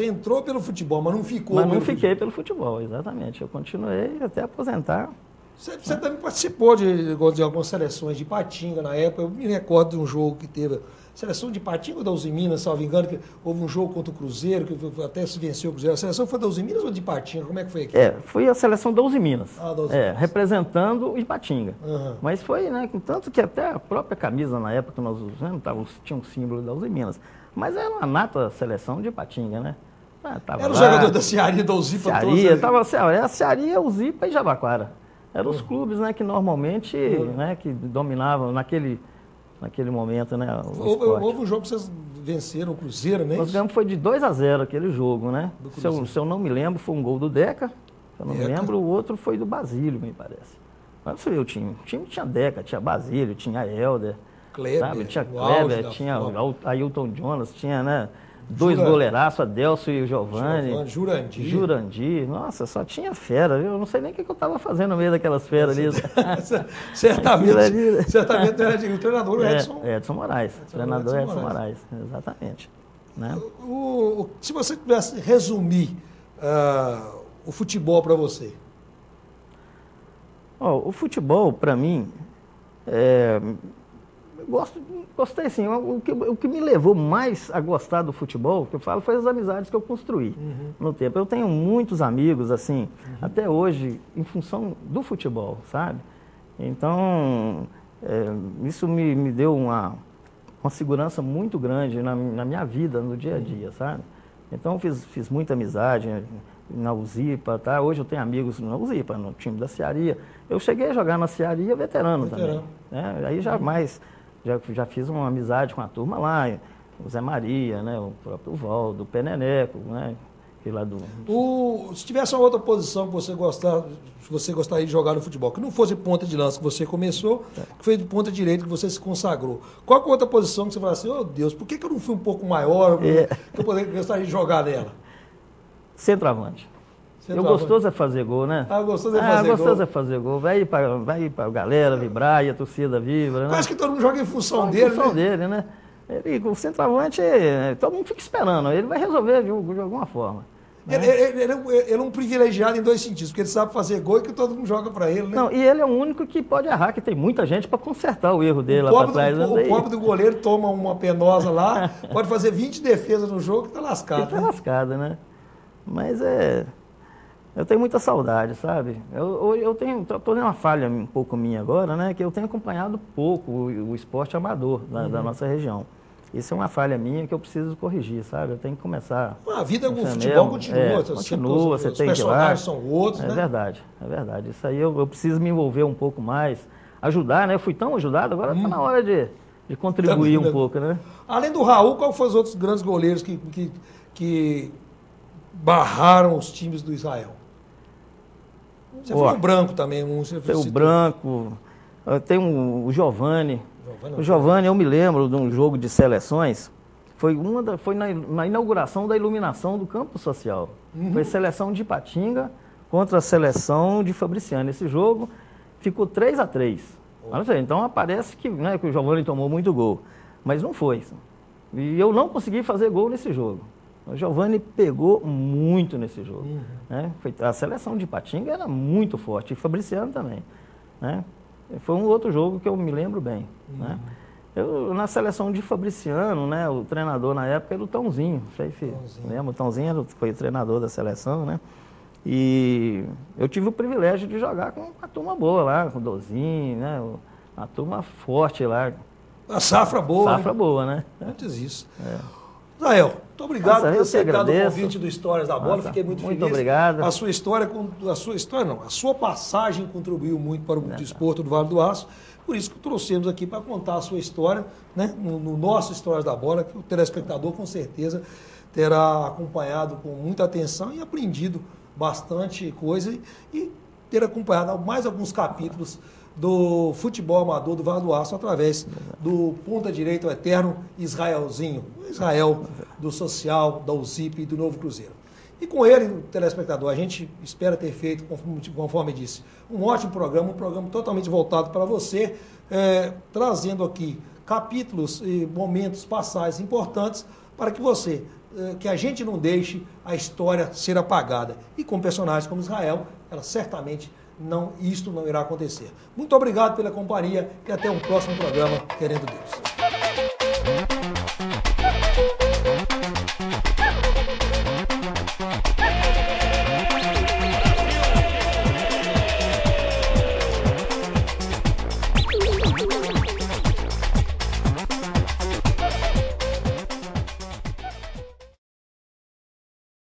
entrou pelo futebol, mas não ficou pelo futebol. Mas não fiquei pelo futebol, exatamente. Eu continuei até aposentar. Você também participou de algumas seleções de Ipatinga na época. Eu me recordo de um jogo que teve... Seleção de Ipatinga ou da Uzi Minas, salvo engano, que houve um jogo contra o Cruzeiro, que até se venceu o Cruzeiro. A seleção foi da Uzi Minas ou de Ipatinga? Como é que foi aqui? Foi a seleção da Uzi Minas. Da Uzi Minas. Representando o Ipatinga. Mas foi, né, tanto que até a própria camisa na época que nós usamos, tinha um símbolo da Uzi Minas. Mas era uma nata seleção de Ipatinga, né? Era o jogador da Cearia, da Uzipa. Era a Cearia, Uzipa e Jabaquara. Eram os clubes, né, que normalmente, né, que dominavam naquele naquele momento, né? O esporte. Houve um jogo que vocês venceram o Cruzeiro, né? Nós ganhamos, foi de 2-0 aquele jogo, né? Se eu não me lembro, foi um gol do Deca, se eu não me lembro, o outro foi do Basílio, me parece. Mas foi o time. O time tinha Deca, tinha Basílio, tinha Helder, Kleber, sabe? Tinha Kleber, tinha Ailton Jonas, tinha, né? Dois goleiraços, Adelso e o Giovani. Jurandir. Nossa, só tinha fera. Eu não sei nem o que eu estava fazendo no meio daquelas feras ali. certamente era o treinador Edson Moraes. Treinador Edson Moraes, exatamente. Né? Se você tivesse resumir o futebol para você. O futebol, para mim, gostei sim. O que me levou mais a gostar do futebol, que eu falo, foi as amizades que eu construí no tempo. Eu tenho muitos amigos, assim, até hoje, em função do futebol, sabe? Então, isso me deu uma segurança muito grande na minha vida, no dia a dia, sabe? Então, eu fiz muita amizade na UZIPA, tá? Hoje eu tenho amigos na UZIPA, no time da Cearia. Eu cheguei a jogar na Cearia veterano também. Né? Aí já fiz uma amizade com a turma lá, o Zé Maria, né? O próprio Valdo, o Peneneco, né? Lá se tivesse uma outra posição que você gostaria de jogar no futebol, que não fosse ponta de lança que você começou, que foi de ponta direita que você se consagrou. Qual outra posição que você fala assim, Deus, por que eu não fui um pouco maior que eu gostaria de jogar nela? Centroavante. O gostoso é fazer gol, né? Gostoso é fazer gol. Vai ir pra galera vibrar e a torcida vibra, né? Acho que todo mundo joga em função dele, Em função dele, né? O centroavante, todo mundo fica esperando. Ele vai resolver de alguma forma. Né? Ele é um privilegiado em dois sentidos, porque ele sabe fazer gol e que todo mundo joga para ele, né? Não, e ele é o único que pode errar, que tem muita gente para consertar o erro dele lá para trás. O pobre do goleiro toma uma penosa lá, pode fazer 20 defesas no jogo e tá lascado. Ele tá lascado, né? Mas eu tenho muita saudade, sabe? Eu tô numa falha um pouco minha agora, né? Que eu tenho acompanhado pouco o esporte amador da nossa região. Isso é uma falha minha que eu preciso corrigir, sabe? Eu tenho que começar... A vida com o futebol continua. Continua, você tem que ir lá. Os personagens são outros, né? É verdade. Isso aí eu preciso me envolver um pouco mais, ajudar, né? Eu fui tão ajudado, agora está na hora de contribuir um pouco, né? Além do Raul, qual foram os outros grandes goleiros que barraram os times do Israel? Você falou o Branco também. Tem o Branco, tem o Giovani. O Giovani, eu me lembro de um jogo de seleções, foi na inauguração da iluminação do campo social. Foi seleção de Ipatinga contra a seleção de Fabriciano. Esse jogo ficou 3-3. Então parece que o Giovani tomou muito gol, mas não foi. E eu não consegui fazer gol nesse jogo. O Giovani pegou muito nesse jogo. Né? A seleção de Ipatinga era muito forte, e Fabriciano também. Né? Foi um outro jogo que eu me lembro bem. Né? Na seleção de Fabriciano, né, o treinador na época era o Tãozinho. Não sei se lembra, o Tãozinho foi o treinador da seleção, né? E eu tive o privilégio de jogar com uma turma boa lá, com o Dozinho, né? Uma turma forte lá. A safra boa. Safra boa, né? Antes isso. Israel, muito obrigado por ter aceitado o convite do Histórias da Bola. Fiquei muito feliz. Muito obrigado. A sua passagem contribuiu muito para o desporto do Vale do Aço. Por isso que trouxemos aqui para contar a sua história, né? No nosso Histórias da Bola, que o telespectador com certeza terá acompanhado com muita atenção e aprendido bastante coisa e ter acompanhado mais alguns capítulos do futebol amador do Vale do Aço através do ponta direita, o eterno Israelzinho, o Israel do Social, da UZIP e do Novo Cruzeiro. E com ele, o telespectador, a gente espera ter feito, conforme disse, um ótimo programa, um programa totalmente voltado para você, trazendo aqui capítulos e momentos passagens importantes para que você, que a gente não deixe a história ser apagada. E com personagens como Israel, ela certamente isto não irá acontecer. Muito obrigado pela companhia e até um próximo programa, querendo Deus.